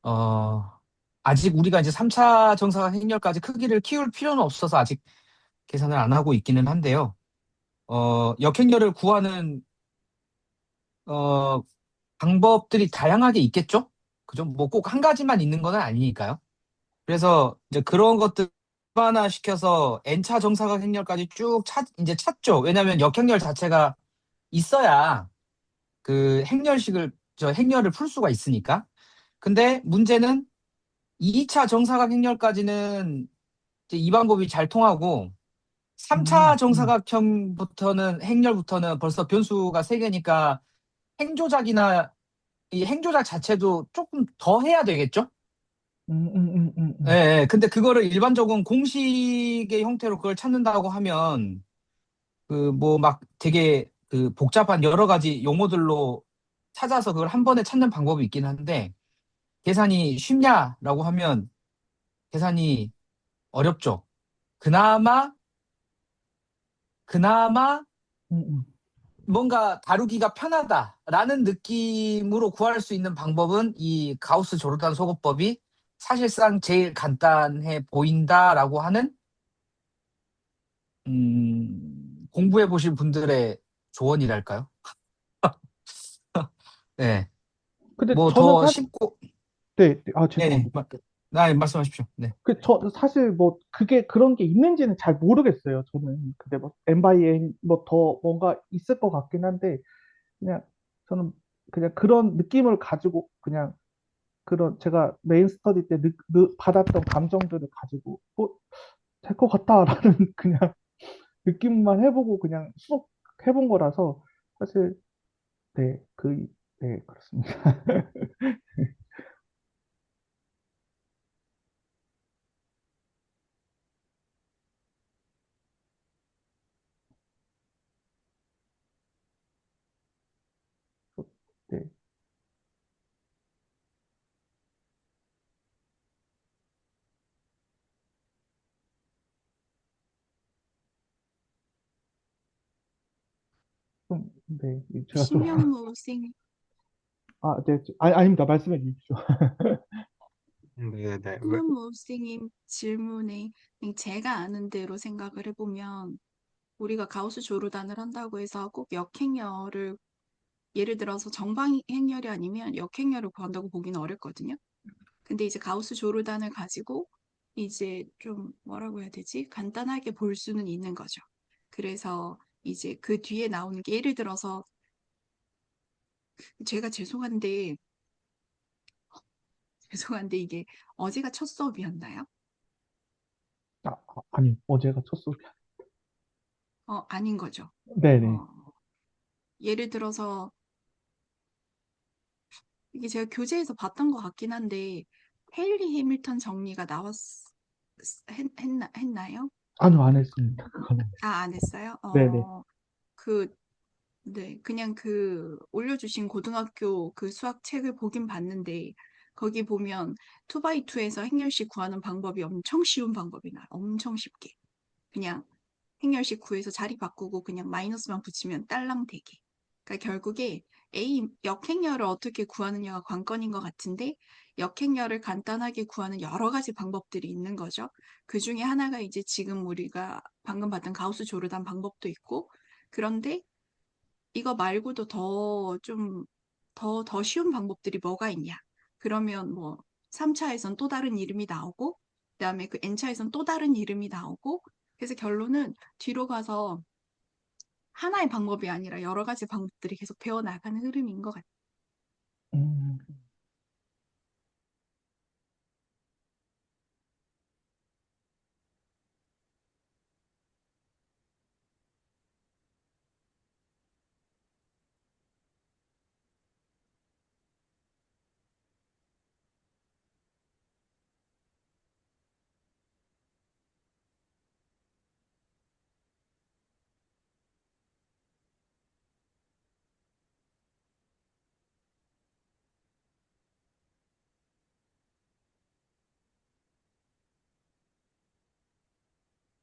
어, 아직 우리가 이제 3차 정사각 행렬까지 크기를 키울 필요는 없어서 아직 계산을 안 하고 있기는 한데요. 역행렬을 구하는, 어, 방법들이 다양하게 있겠죠? 그죠? 뭐 꼭 한 가지만 있는 건 아니니까요. 그래서 이제 그런 것들 일반화시켜서 N차 정사각 행렬까지 쭉 이제 찾죠. 왜냐하면 역행렬 자체가 있어야 그 행렬을 풀 수가 있으니까. 근데 문제는 2차 정사각 행렬까지는 이제 이 방법이 잘 통하고 3차 음, 음, 행렬부터는 벌써 변수가 3개니까 행조작이나 이 행조작 자체도 조금 더 해야 되겠죠? 예, 예. 근데 그거를 일반적인 공식의 형태로 그걸 찾는다고 하면 그 뭐 막 되게 그 복잡한 여러 가지 용어들로 찾아서 그걸 한 번에 찾는 방법이 있긴 한데 계산이 쉽냐라고 하면 계산이 어렵죠. 그나마 그나마 음, 음. 뭔가 다루기가 편하다라는 느낌으로 구할 수 있는 방법은 이 가우스 조르단 소거법이 사실상 제일 간단해 보인다라고 하는 공부해 보신 분들의 조언이랄까요? 네. 근데 뭐 저는 더 사실, 쉽고 네, 네, 아, 네, 죄송합니다. 말씀하십시오. 네. 사실 뭐, 그게 그런 게 있는지는 잘 모르겠어요, 저는. 근데 뭐, M by N, 뭐, 더 뭔가 있을 것 같긴 한데, 그냥, 저는 그냥 그런 느낌을 가지고, 그냥, 그런, 제가 메인 스터디 때 받았던 감정들을 가지고, 될 것 같다라는 그냥 느낌만 해보고, 그냥 쑥 해본 거라서, 사실, 네, 네, 그렇습니다. 네, 네, 제가 좀, 신명무 쌤, 네, 아닙니다. 말씀해 주십시오. 네네. 신명무 쌤님 질문에 제가 아는 대로 생각을 해보면 우리가 가우스 조르단을 한다고 해서 꼭 역행열을 예를 들어서 정방행열이 아니면 역행열을 구한다고 보기는 어렵거든요. 근데 이제 가우스 조르단을 가지고 이제 좀 뭐라고 해야 되지? 간단하게 볼 수는 있는 거죠. 그래서 이제 그 뒤에 나오는 게 예를 들어서 제가 죄송한데 이게 어제가 첫 수업이었나요? 아니, 어제가 첫 수업이야. 아닌 거죠. 네네. 어, 예를 들어서 이게 제가 교재에서 봤던 것 같긴 한데 헤일리 해밀턴 정리가 했나요? 아니요, 안 했습니다. 그거는. 안 했어요? 네네. 그, 네, 그냥 그 올려주신 고등학교 그 수학 책을 보긴 봤는데 거기 보면 2x2에서 행렬식 구하는 방법이 엄청 쉬운 방법이 나와요. 엄청 쉽게. 그냥 행렬식 구해서 자리 바꾸고 그냥 마이너스만 붙이면 딸랑 되게. 그러니까 결국에 역행열을 어떻게 구하느냐가 관건인 것 같은데 역행열을 간단하게 구하는 여러 가지 방법들이 있는 거죠. 그 중에 하나가 이제 지금 우리가 방금 봤던 가우스 조르단 방법도 있고 그런데 이거 말고도 더 쉬운 방법들이 뭐가 있냐? 그러면 뭐 3차에선 또 다른 이름이 나오고 그다음에 그 N차에선 또 다른 이름이 나오고 그래서 결론은 뒤로 가서 하나의 방법이 아니라 여러 가지 방법들이 계속 배워나가는 흐름인 것 같아요. 음,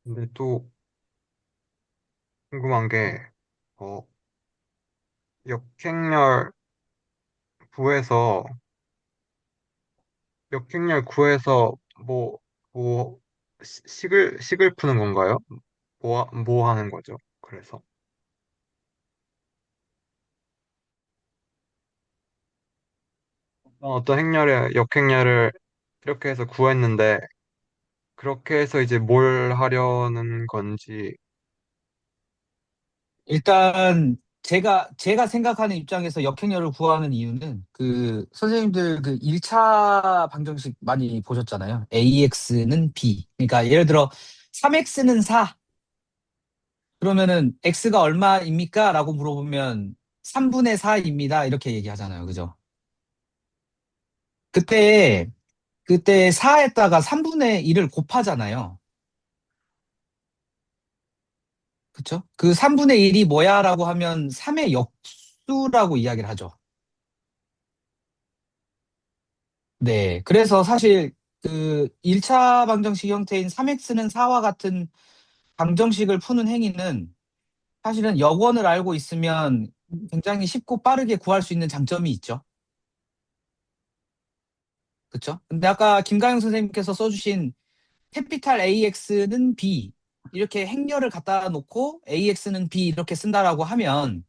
근데 또 궁금한 게, 어, 역행열 구에서, 역행열 구에서 뭐, 뭐, 식을 푸는 건가요? 뭐 하는 거죠? 그래서. 어떤 행렬에, 역행렬을 이렇게 해서 구했는데, 그렇게 해서 이제 뭘 하려는 건지. 일단 제가 생각하는 입장에서 역행열을 구하는 이유는 그 선생님들 그 1차 방정식 많이 보셨잖아요. AX는 B. 그러니까 예를 들어 3X는 4. 그러면은 X가 얼마입니까? 라고 물어보면 3분의 4입니다. 이렇게 얘기하잖아요. 그죠? 그때 그때 4에다가 3분의 1을 곱하잖아요. 그쵸? 그 3분의 1이 뭐야? 라고 하면 3의 역수라고 이야기를 하죠. 네. 그래서 사실 그 1차 방정식 형태인 3x는 4와 같은 방정식을 푸는 행위는 사실은 역원을 알고 있으면 굉장히 쉽고 빠르게 구할 수 있는 장점이 있죠. 그쵸? 근데 아까 김가영 선생님께서 써주신 캐피탈 AX는 B 이렇게 행렬을 갖다 놓고 AX는 B 이렇게 쓴다라고 하면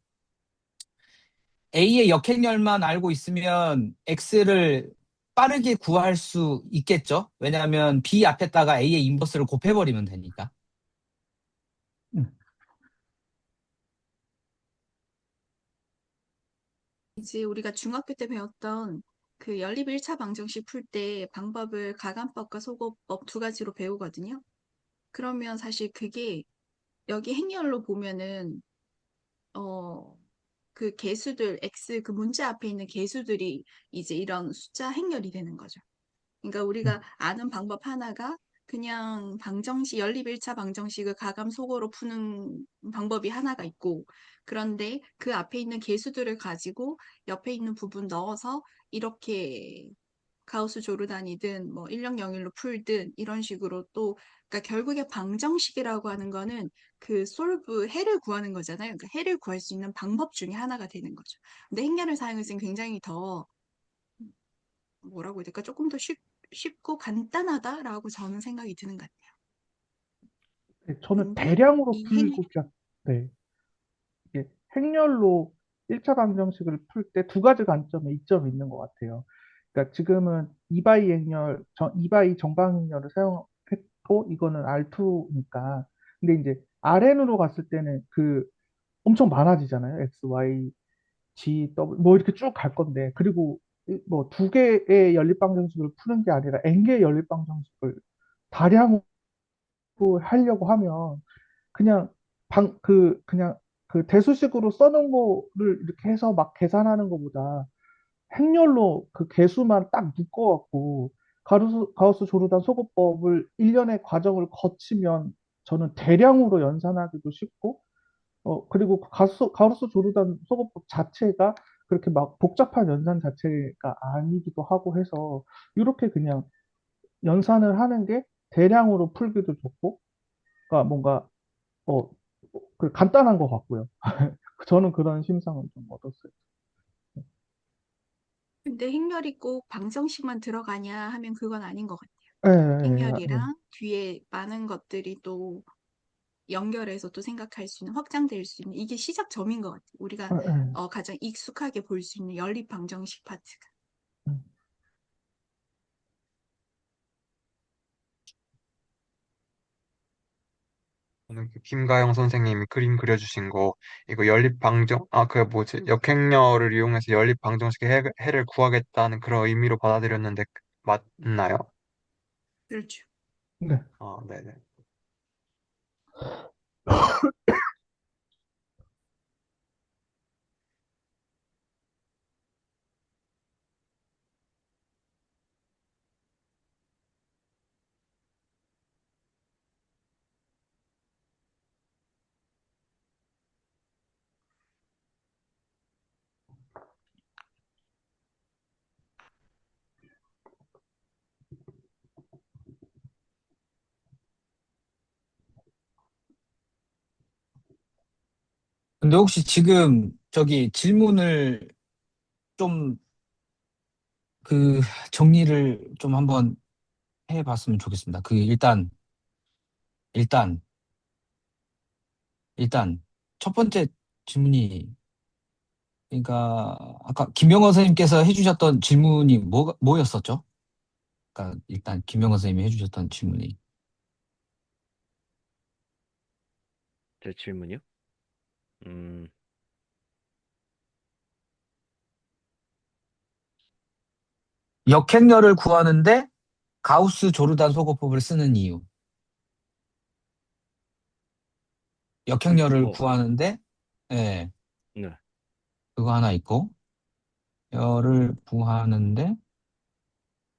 A의 역행렬만 알고 있으면 X를 빠르게 구할 수 있겠죠? 왜냐하면 B 앞에다가 A의 인버스를 곱해버리면 되니까. 음, 이제 우리가 중학교 때 배웠던 그 연립 1차 방정식 풀 때 방법을 가감법과 소거법 두 가지로 배우거든요. 그러면 사실 그게 여기 행렬로 보면은 어, 그 개수들 x 그 문자 앞에 있는 개수들이 이제 이런 숫자 행렬이 되는 거죠. 그러니까 음, 우리가 아는 방법 하나가 그냥 방정식, 연립 1차 방정식을 가감 속어로 푸는 방법이 하나가 있고, 그런데 그 앞에 있는 개수들을 가지고 옆에 있는 부분 넣어서 이렇게 가우스 조르단이든 뭐 1001로 풀든 이런 식으로 또, 그러니까 결국에 방정식이라고 하는 거는 그 솔브, 해를 구하는 거잖아요. 그러니까 해를 구할 수 있는 방법 중에 하나가 되는 거죠. 근데 행렬을 사용해서는 굉장히 더 뭐라고 해야 될까? 조금 더 쉽고 간단하다라고 저는 생각이 드는 것 같아요. 네, 저는 근데 대량으로 이 행, 풀고자, 네, 이게 행렬로 1차 방정식을 풀 때 두 가지 관점에 이점이 있는 것 같아요. 그러니까 지금은 2바이 행렬, 2바이 정방 행렬을 사용했고, 이거는 R2니까. 근데 이제 RN으로 갔을 때는 그 엄청 많아지잖아요. X, Y, G, W, 뭐 이렇게 쭉 갈 건데. 그리고 뭐 두 개의 연립방정식을 푸는 게 아니라 N개의 연립방정식을 다량으로 하려고 하면 그냥 그냥 그 대수식으로 써놓은 거를 이렇게 해서 막 계산하는 것보다 행렬로 그 개수만 딱 묶어갖고 가우스 조르단 소거법을 일련의 과정을 거치면 저는 대량으로 연산하기도 쉽고 그리고 가우스 조르단 소거법 자체가 그렇게 막 복잡한 연산 자체가 아니기도 하고 해서 이렇게 그냥 연산을 하는 게 대량으로 풀기도 좋고 그러니까 뭔가 어, 간단한 것 같고요. 저는 그런 심상을 좀 얻었어요. 근데 행렬이 꼭 방정식만 들어가냐 하면 그건 아닌 것 같아요. 예, 예, 예, 행렬이랑 뒤에 많은 것들이 또 연결해서 또 생각할 수 있는, 확장될 수 있는 이게 시작점인 것 같아요. 우리가 예, 예. 가장 익숙하게 볼 수 있는 연립 방정식 파트가. 음. 오늘 그 김가영 선생님이 그림 그려주신 거, 이거 연립방정, 그 뭐지, 역행렬을 이용해서 연립방정식의 해를 구하겠다는 그런 의미로 받아들였는데, 맞나요? 그렇죠. 네. 네네. 근데 혹시 지금 저기 질문을 좀 그 정리를 좀 한번 해봤으면 좋겠습니다. 일단, 일단 첫 번째 질문이, 그러니까 아까 김영호 선생님께서 해주셨던 질문이 뭐였었죠? 그러니까 일단 김영호 선생님이 해주셨던 질문이 제 질문이요? 음, 역행렬을 구하는데 가우스 조르단 소거법을 쓰는 이유. 역행렬을 어, 구하는데, 예, 네. 그거 하나 있고, 열을 구하는데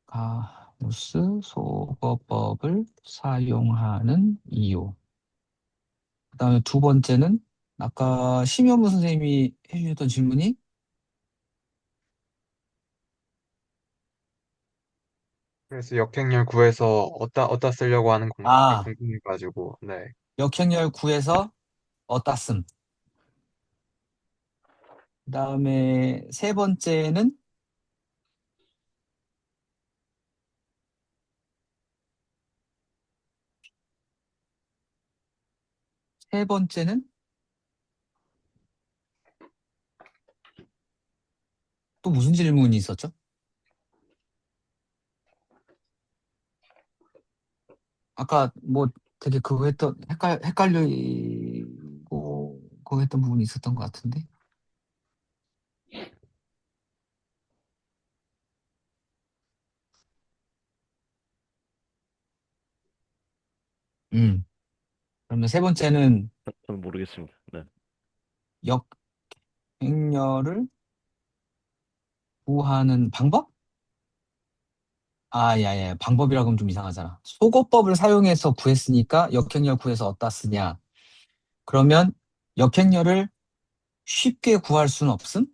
가우스 소거법을 사용하는 이유. 그다음에 두 번째는 아까 심현무 선생님이 해주셨던 질문이, 그래서 역행렬 구해서 어디다 쓰려고 하는 건가 아, 궁금해가지고, 네. 역행열 구해서 어디다 씀. 그다음에 세 번째는 또 무슨 질문이 있었죠? 아까 뭐 되게 그거 헷갈리고 그거 했던 부분이 있었던 것 같은데. 음. 그러면 세 번째는 저는 모르겠습니다. 네. 역행열을 구하는 방법? 야야, 방법이라고 하면 좀 이상하잖아. 소거법을 사용해서 구했으니까 역행열 구해서 어디다 쓰냐? 그러면 역행열을 쉽게 구할 수는 없음?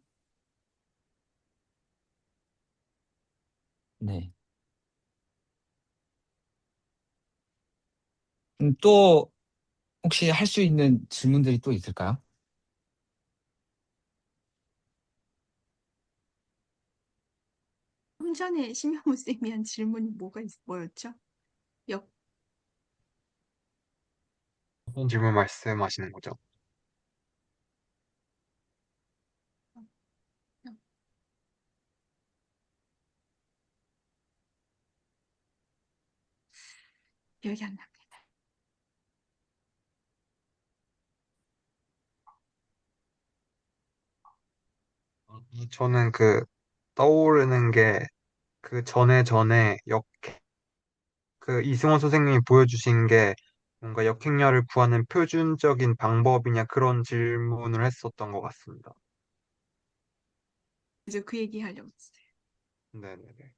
네. 또 혹시 할 수 있는 질문들이 또 있을까요? 좀 전에 심영호 쌤이 한 질문이 뭐였죠? 역, 어떤 질문 말씀하시는 거죠? 역, 기억이 안 납니다. 저는 떠오르는 게 그 전에 이승원 선생님이 보여주신 게 뭔가 역행열을 구하는 표준적인 방법이냐 그런 질문을 했었던 것 같습니다. 이제 그 얘기 하려고 했어요. 네네네.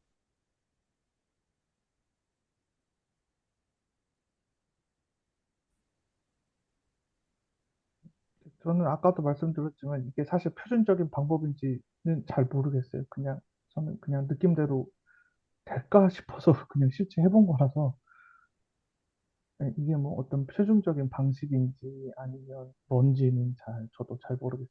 저는 아까도 말씀드렸지만 이게 사실 표준적인 방법인지는 잘 모르겠어요. 저는 그냥 느낌대로 될까 싶어서 그냥 실제 해본 거라서 이게 뭐 어떤 표준적인 방식인지 아니면 뭔지는 저도 잘 모르겠어요.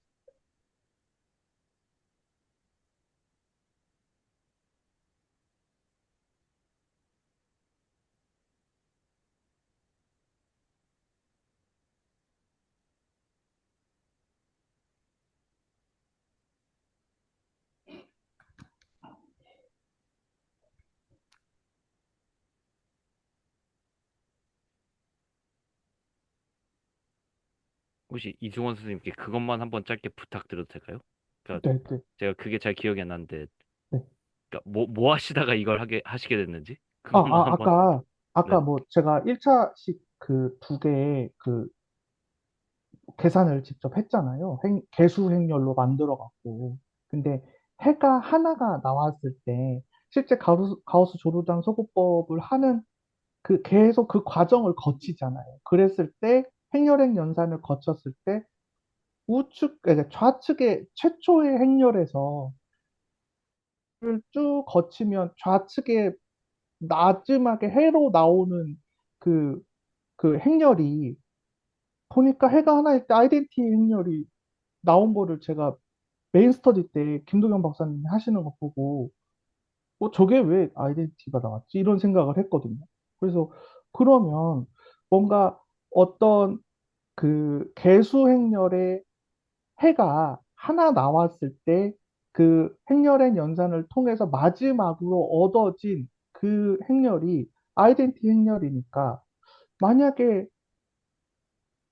혹시 이승원 선생님께 그것만 한번 짧게 부탁드려도 될까요? 그러니까 네, 네, 제가 그게 잘 기억이 안 나는데, 네. 그러니까 뭐 하시다가 이걸 하시게 됐는지 아, 그것만 한번. 아까 네. 뭐 제가 1차식 그 두 개의 그 계산을 직접 했잖아요. 개수 행렬로 만들어 갖고. 근데 해가 하나가 나왔을 때 실제 가우스 조르단 소구법을 하는 그 계속 그 과정을 거치잖아요. 그랬을 때 행렬행 연산을 거쳤을 때 좌측의 최초의 행렬에서 쭉 거치면 좌측에 나지막에 해로 나오는 그, 그 행렬이 보니까 해가 하나일 때 아이덴티 행렬이 나온 거를 제가 메인 스터디 때 김도경 박사님이 하시는 거 보고 저게 왜 아이덴티티가 나왔지? 이런 생각을 했거든요. 그래서 그러면 뭔가 어떤 그 개수 행렬의 해가 하나 나왔을 때 그 행렬의 연산을 통해서 마지막으로 얻어진 그 행렬이 아이덴티 행렬이니까 만약에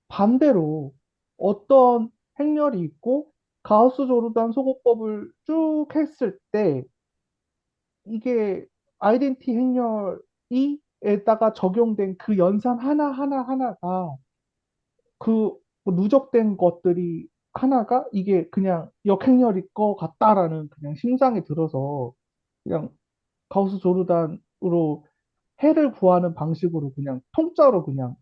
반대로 어떤 행렬이 있고 가우스 조르단 소거법을 쭉 했을 때 이게 아이덴티 행렬이 에다가 적용된 그 연산 하나가 그뭐 누적된 것들이 하나가 이게 그냥 역행렬일 것 같다라는 그냥 심상이 들어서 그냥 가우스 조르단으로 해를 구하는 방식으로 그냥 통짜로 그냥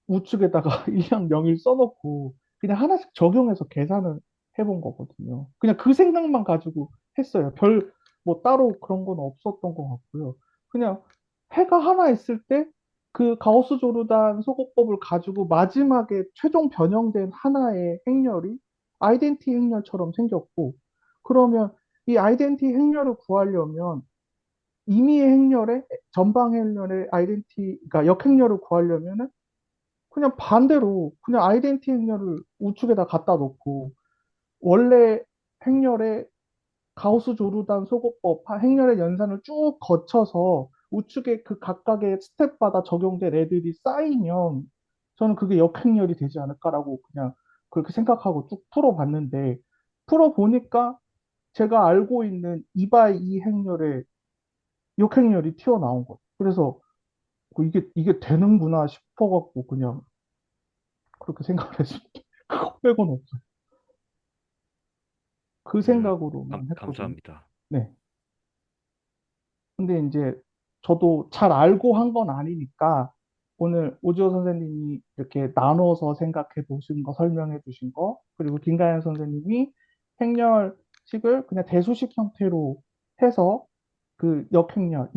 우측에다가 일량 명일 써놓고 그냥 하나씩 적용해서 계산을 해본 거거든요. 그냥 그 생각만 가지고 했어요. 뭐 따로 그런 건 없었던 것 같고요. 그냥 해가 하나 있을 때 그 가우스 조르단 소거법을 가지고 마지막에 최종 변형된 하나의 행렬이 아이덴티 행렬처럼 생겼고 그러면 이 아이덴티 행렬을 구하려면 임의의 행렬에 전방 행렬의 아이덴티 그러니까 역행렬을 구하려면은 그냥 반대로 그냥 아이덴티 행렬을 우측에다 갖다 놓고 원래 행렬의 가우스 조르단 소거법 행렬의 연산을 쭉 거쳐서 우측에 그 각각의 스텝마다 적용된 애들이 쌓이면 저는 그게 역행렬이 되지 않을까라고 그냥 그렇게 생각하고 쭉 풀어봤는데 풀어보니까 제가 알고 있는 2x2 행렬의 역행렬이 튀어나온 거예요. 그래서 이게 되는구나 싶어갖고 그냥 그렇게 생각을 했습니다. 그거 빼고는 없어요. 그 음, 생각으로만 했거든요. 감사합니다. 네. 근데 이제 저도 잘 알고 한 건 아니니까 오늘 오지호 선생님이 이렇게 나눠서 생각해 보신 거, 설명해 주신 거, 그리고 김가연 선생님이 행렬식을 그냥 대수식 형태로 해서 그 역행렬,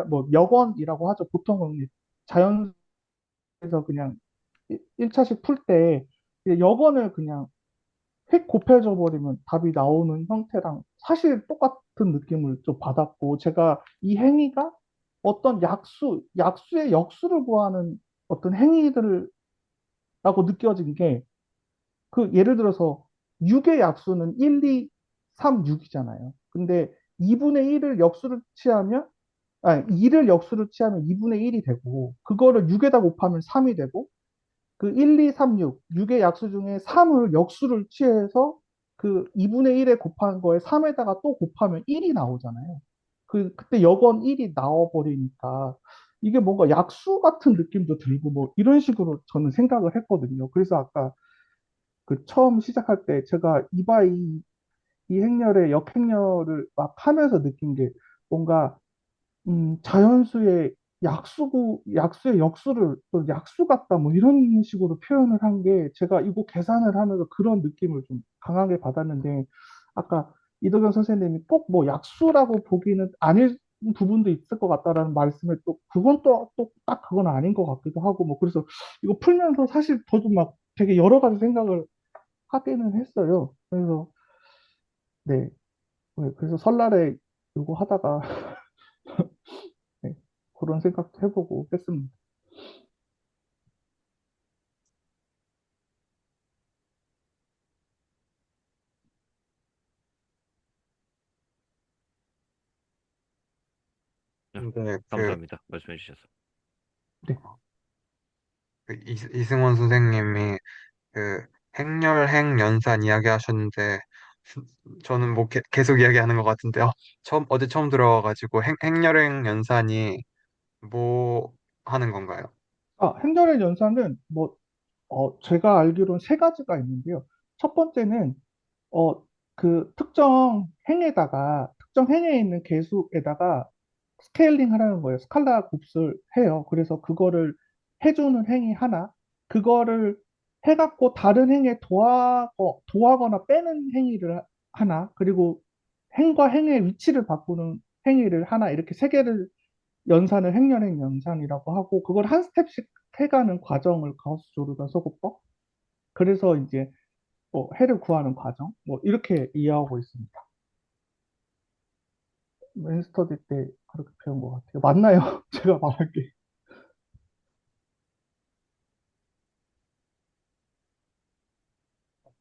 뭐 역원이라고 하죠. 보통은 자연에서 그냥 1차식 풀 때 역원을 그냥 휙 곱해져 버리면 답이 나오는 형태랑 사실 똑같은 느낌을 좀 받았고, 제가 이 행위가 어떤 약수의 역수를 구하는 어떤 행위들이라고 느껴진 게, 그 예를 들어서 6의 약수는 1, 2, 3, 6이잖아요. 근데 2분의 1을 역수를 취하면, 아니, 2를 역수를 취하면 2분의 1이 되고, 그거를 6에다 곱하면 3이 되고, 그 1, 2, 3, 6, 6의 약수 중에 3을 역수를 취해서 그 2분의 1에 곱한 거에 3에다가 또 곱하면 1이 나오잖아요. 그때 역원 1이 나와버리니까 이게 뭔가 약수 같은 느낌도 들고 뭐 이런 식으로 저는 생각을 했거든요. 그래서 아까 그 처음 시작할 때 제가 이 행렬의 역행렬을 막 하면서 느낀 게 뭔가 자연수의 약수의 역수를 또 약수 같다, 뭐 이런 식으로 표현을 한 게 제가 이거 계산을 하면서 그런 느낌을 좀 강하게 받았는데, 아까 이도경 선생님이 꼭 뭐 약수라고 보기는 아닐 부분도 있을 것 같다라는 말씀에 또 그건 또 딱 그건 아닌 것 같기도 하고 뭐 그래서 이거 풀면서 사실 저도 막 되게 여러 가지 생각을 하기는 했어요. 그래서 네, 네, 그래서 설날에 이거 하다가 네, 그런 생각도 해보고 했습니다. 네, 근데 감사합니다. 말씀해 주셔서. 네. 이승원 선생님이 그 행렬행 연산 이야기하셨는데 저는 뭐 계속 이야기하는 것 같은데 어제 처음 들어와가지고 행렬행 연산이 뭐 하는 건가요? 행렬의 연산은 제가 알기로는 세 가지가 있는데요. 첫 번째는 어, 특정 행에 있는 개수에다가 스케일링 하라는 거예요. 스칼라 곱을 해요. 그래서 그거를 해주는 행이 하나, 그거를 해갖고 다른 행에 더하거나 빼는 행위를 하나, 그리고 행과 행의 위치를 바꾸는 행위를 하나, 이렇게 세 개를 연산을 행렬행 연산이라고 하고, 그걸 한 스텝씩 해가는 과정을 가우스 조르반 소고법. 그래서 이제 해를 구하는 과정, 이렇게 이해하고 있습니다. 맨스터디 때 그렇게 배운 것 같아요. 맞나요? 제가 말한 게.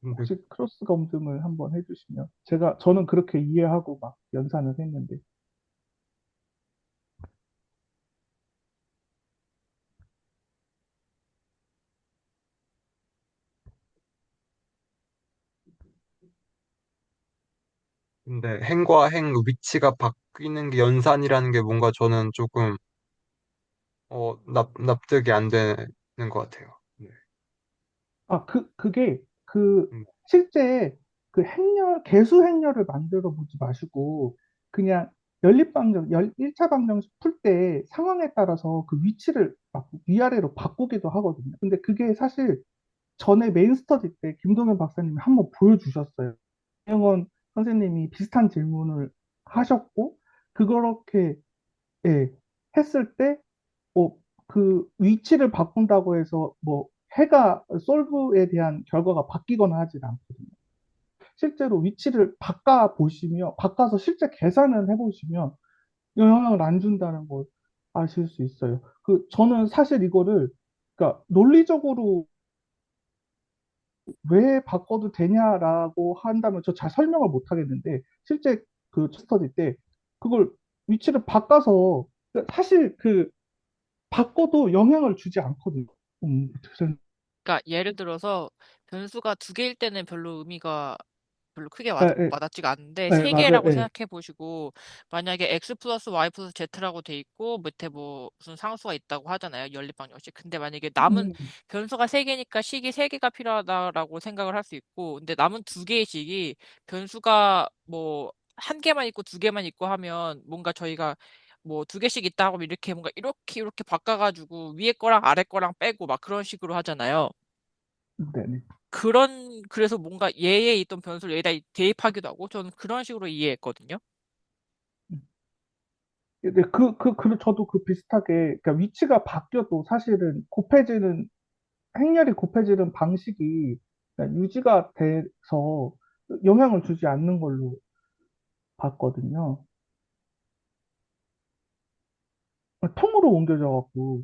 근데 혹시 크로스 검증을 한번 해주시면 저는 그렇게 이해하고 막 연산을 했는데. 근데 행과 행 위치가 바뀌는 게 연산이라는 게 뭔가 저는 조금 납득이 안 되는 것 같아요. 네. 그게 음, 실제 개수 행렬을 만들어 보지 마시고 그냥 연립방정, 1차 방정식 풀 때 상황에 따라서 그 위치를 막 위아래로 바꾸기도 하거든요. 근데 그게 사실 전에 메인 스터디 때 김동현 박사님이 한번 보여주셨어요. 이영원 선생님이 비슷한 질문을 하셨고, 그렇게, 예, 했을 때, 그 위치를 바꾼다고 해서 해가, 솔브에 대한 결과가 바뀌거나 하진 않거든요. 실제로 위치를 바꿔서 실제 계산을 해보시면 영향을 안 준다는 걸 아실 수 있어요. 저는 사실 이거를, 그러니까 논리적으로 왜 바꿔도 되냐라고 한다면 저 잘 설명을 못 하겠는데 실제 그 스터디 때 그걸 위치를 바꿔서 사실 바꿔도 영향을 주지 않거든요. 어떻게 그러니까 예를 들어서 변수가 두 개일 때는 별로 크게 예, 와닿지가 않는데 예, 세 맞아요. 개라고 예. 생각해 보시고 만약에 x 플러스 y 플러스 z라고 돼 있고 밑에 뭐 무슨 상수가 있다고 하잖아요. 연립방정식. 근데 만약에 남은 음, 변수가 세 개니까 식이 세 개가 필요하다라고 생각을 할 수 있고 근데 남은 두 개의 식이 변수가 뭐 한 개만 있고 두 개만 있고 하면 뭔가 저희가 뭐 두 개씩 있다 하면 이렇게 뭔가 이렇게 바꿔가지고 위에 거랑 아래 거랑 빼고 막 그런 식으로 하잖아요. 네네. 그래서 뭔가 얘에 있던 변수를 얘에다 대입하기도 하고, 저는 그런 식으로 이해했거든요. 저도 비슷하게, 그러니까 위치가 바뀌어도 사실은 행렬이 곱해지는 방식이 그냥 유지가 돼서 영향을 주지 않는 걸로 봤거든요. 통으로 옮겨져 갖고.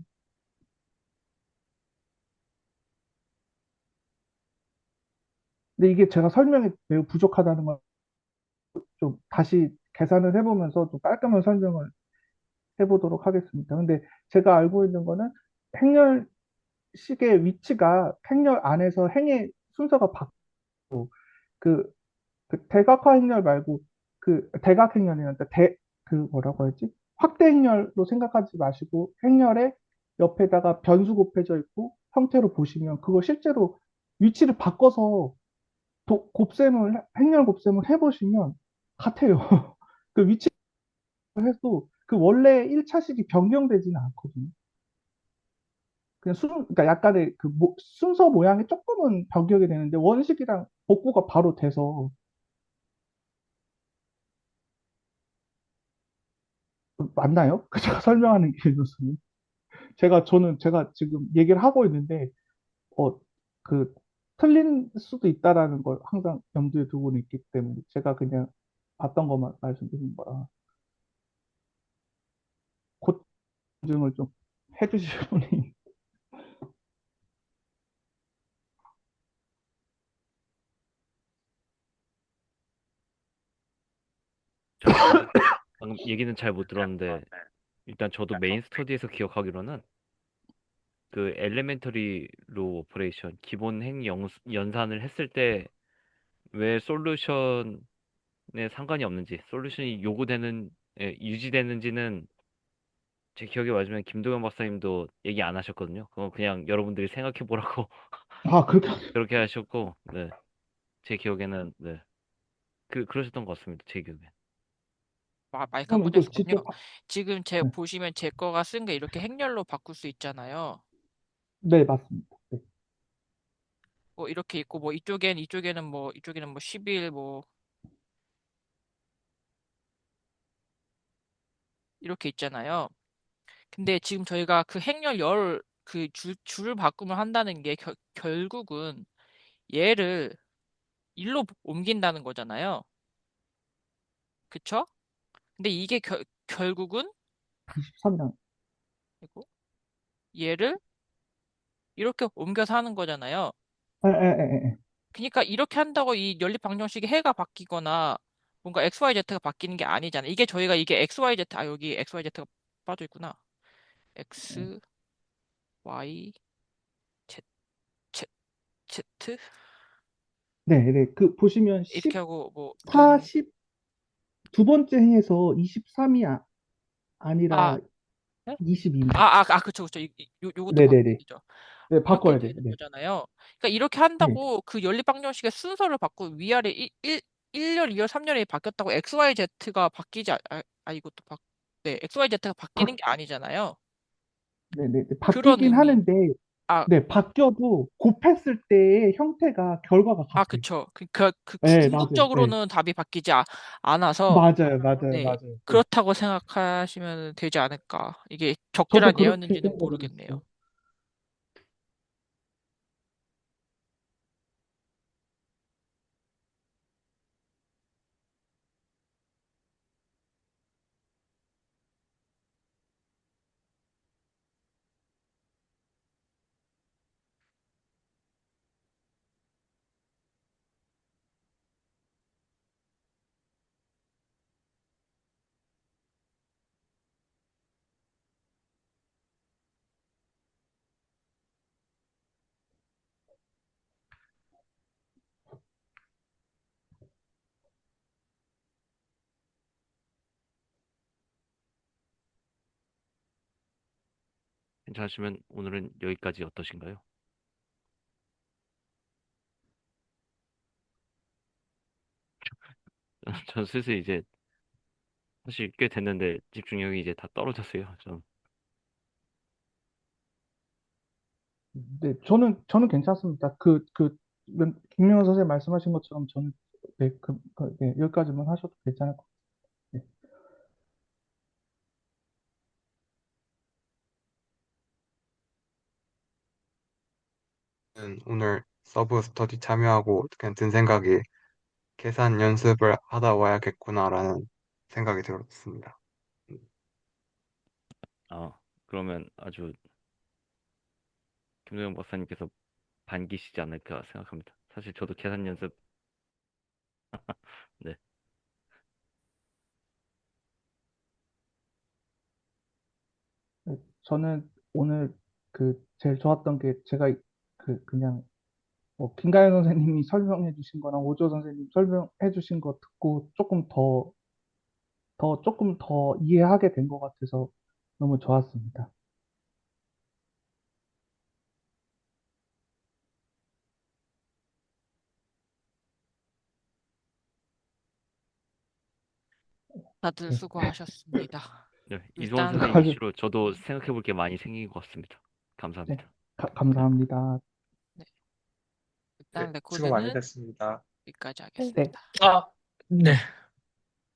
근데 이게 제가 설명이 매우 부족하다는 걸 좀 다시 계산을 해보면서 좀 깔끔한 설명을 해보도록 하겠습니다. 근데 제가 알고 있는 거는 행렬식의 위치가 행렬 안에서 행의 순서가 바뀌고 그, 대각화 행렬 말고 대각 행렬이란다. 뭐라고 하지? 확대 행렬로 생각하지 마시고 행렬의 옆에다가 변수 곱해져 있고 형태로 보시면 그거 실제로 위치를 바꿔서 행렬 곱셈을 해보시면 같아요. 그 위치를 해도 그 원래 1차식이 변경되지는 않거든요. 그러니까 약간의 순서 모양이 조금은 변경이 되는데 원식이랑 복구가 바로 돼서 맞나요? 제가 설명하는 게 교수님. 제가 지금 얘기를 하고 있는데 어, 그 틀린 수도 있다라는 걸 항상 염두에 두고 있기 때문에 제가 그냥 봤던 것만 말씀드린 거라 곧 검증을 좀 해주실 분이. 방금 얘기는 잘 못 들었는데 일단 저도 메인 스터디에서 기억하기로는 그 엘레멘터리 로 오퍼레이션 기본 연산을 했을 때 왜 솔루션에 상관이 없는지, 솔루션이 유지되는지는 제 기억에 맞으면 김도현 박사님도 얘기 안 하셨거든요. 그건 그냥 여러분들이 생각해 보라고 아, 그렇게, 그렇게 하셨고, 네. 제 기억에는, 네. 그러셨던 것 같습니다. 제 기억에. 마이크 안 그럼 이거 꽂으셨군요. 지금 네, 보시면 제 거가 쓴 게 이렇게 행렬로 바꿀 수 있잖아요. 네, 맞습니다. 네. 뭐 이렇게 있고 뭐 이쪽에는 뭐 10일 뭐 이렇게 있잖아요. 근데 지금 저희가 그 행렬 줄을 바꾸면 한다는 게 결국은 얘를 일로 옮긴다는 거잖아요. 그쵸? 근데 이게 결국은 23이랑, 이거 얘를 이렇게 옮겨서 하는 거잖아요. 에, 에, 에, 에. 그러니까 이렇게 한다고 이 연립 방정식의 해가 바뀌거나 뭔가 XYZ가 바뀌는 게 아니잖아요. 이게 XYZ, 여기 XYZ가 빠져 있구나. X, Y, Z, Z, Z 네, 네. 그, 보시면 이렇게 하고 뭐 14, 10, 두 번째 행에서 23이 아, 아니라 네? 22입니다. 그쵸, 그쵸. 요것도 바꿔야 네네네. 되죠. 네, 이렇게 바꿔야 돼요. 되는 네. 거잖아요. 그러니까 이렇게 네. 한다고 그 연립방정식의 순서를 바꾸고 위아래 1열, 2열, 3열이 바뀌었다고 XYZ가 바뀌지, 이것도 네, XYZ가 바뀌는 바, 게 아니잖아요. 네네. 그런 바뀌긴 의미. 하는데, 아, 네, 바뀌어도 곱했을 때의 형태가, 결과가 같아요. 그쵸. 네, 맞아요. 네. 궁극적으로는 답이 바뀌지 않아서, 맞아요. 맞아요. 네, 맞아요. 네. 그렇다고 생각하시면 되지 않을까. 이게 저도 적절한 그렇게 예였는지는 생각을 모르겠네요. 했어요. 괜찮으시면 오늘은 여기까지 어떠신가요? 전 슬슬 이제 사실 꽤 됐는데 집중력이 이제 다 떨어졌어요. 전. 네, 저는 괜찮습니다. 김명호 선생님 말씀하신 것처럼 저는, 네, 네, 여기까지만 하셔도 괜찮을 것 같아요. 오늘 서브 스터디 참여하고 그냥 든 생각이 계산 연습을 하다 와야겠구나라는 생각이 들었습니다. 아, 그러면 아주 김도영 박사님께서 반기시지 않을까 생각합니다. 사실 저도 계산 연습, 네. 네, 저는 오늘 제일 좋았던 게 제가 그냥 김가연 선생님이 설명해 주신 거랑 오조 선생님 설명해 주신 거 듣고 조금 더 이해하게 된 것 같아서 너무 좋았습니다. 다들 네, 수고하셨습니다. 네, 이소원 일단, 선생님 이시로 저도 생각해 볼 게 많이 생긴 것 같습니다. 네, 감사합니다. 네. 감사합니다. 네, 네, 일단 수고 많이 레코드는 됐습니다. 여기까지 네. 네. 하겠습니다. 아, 네.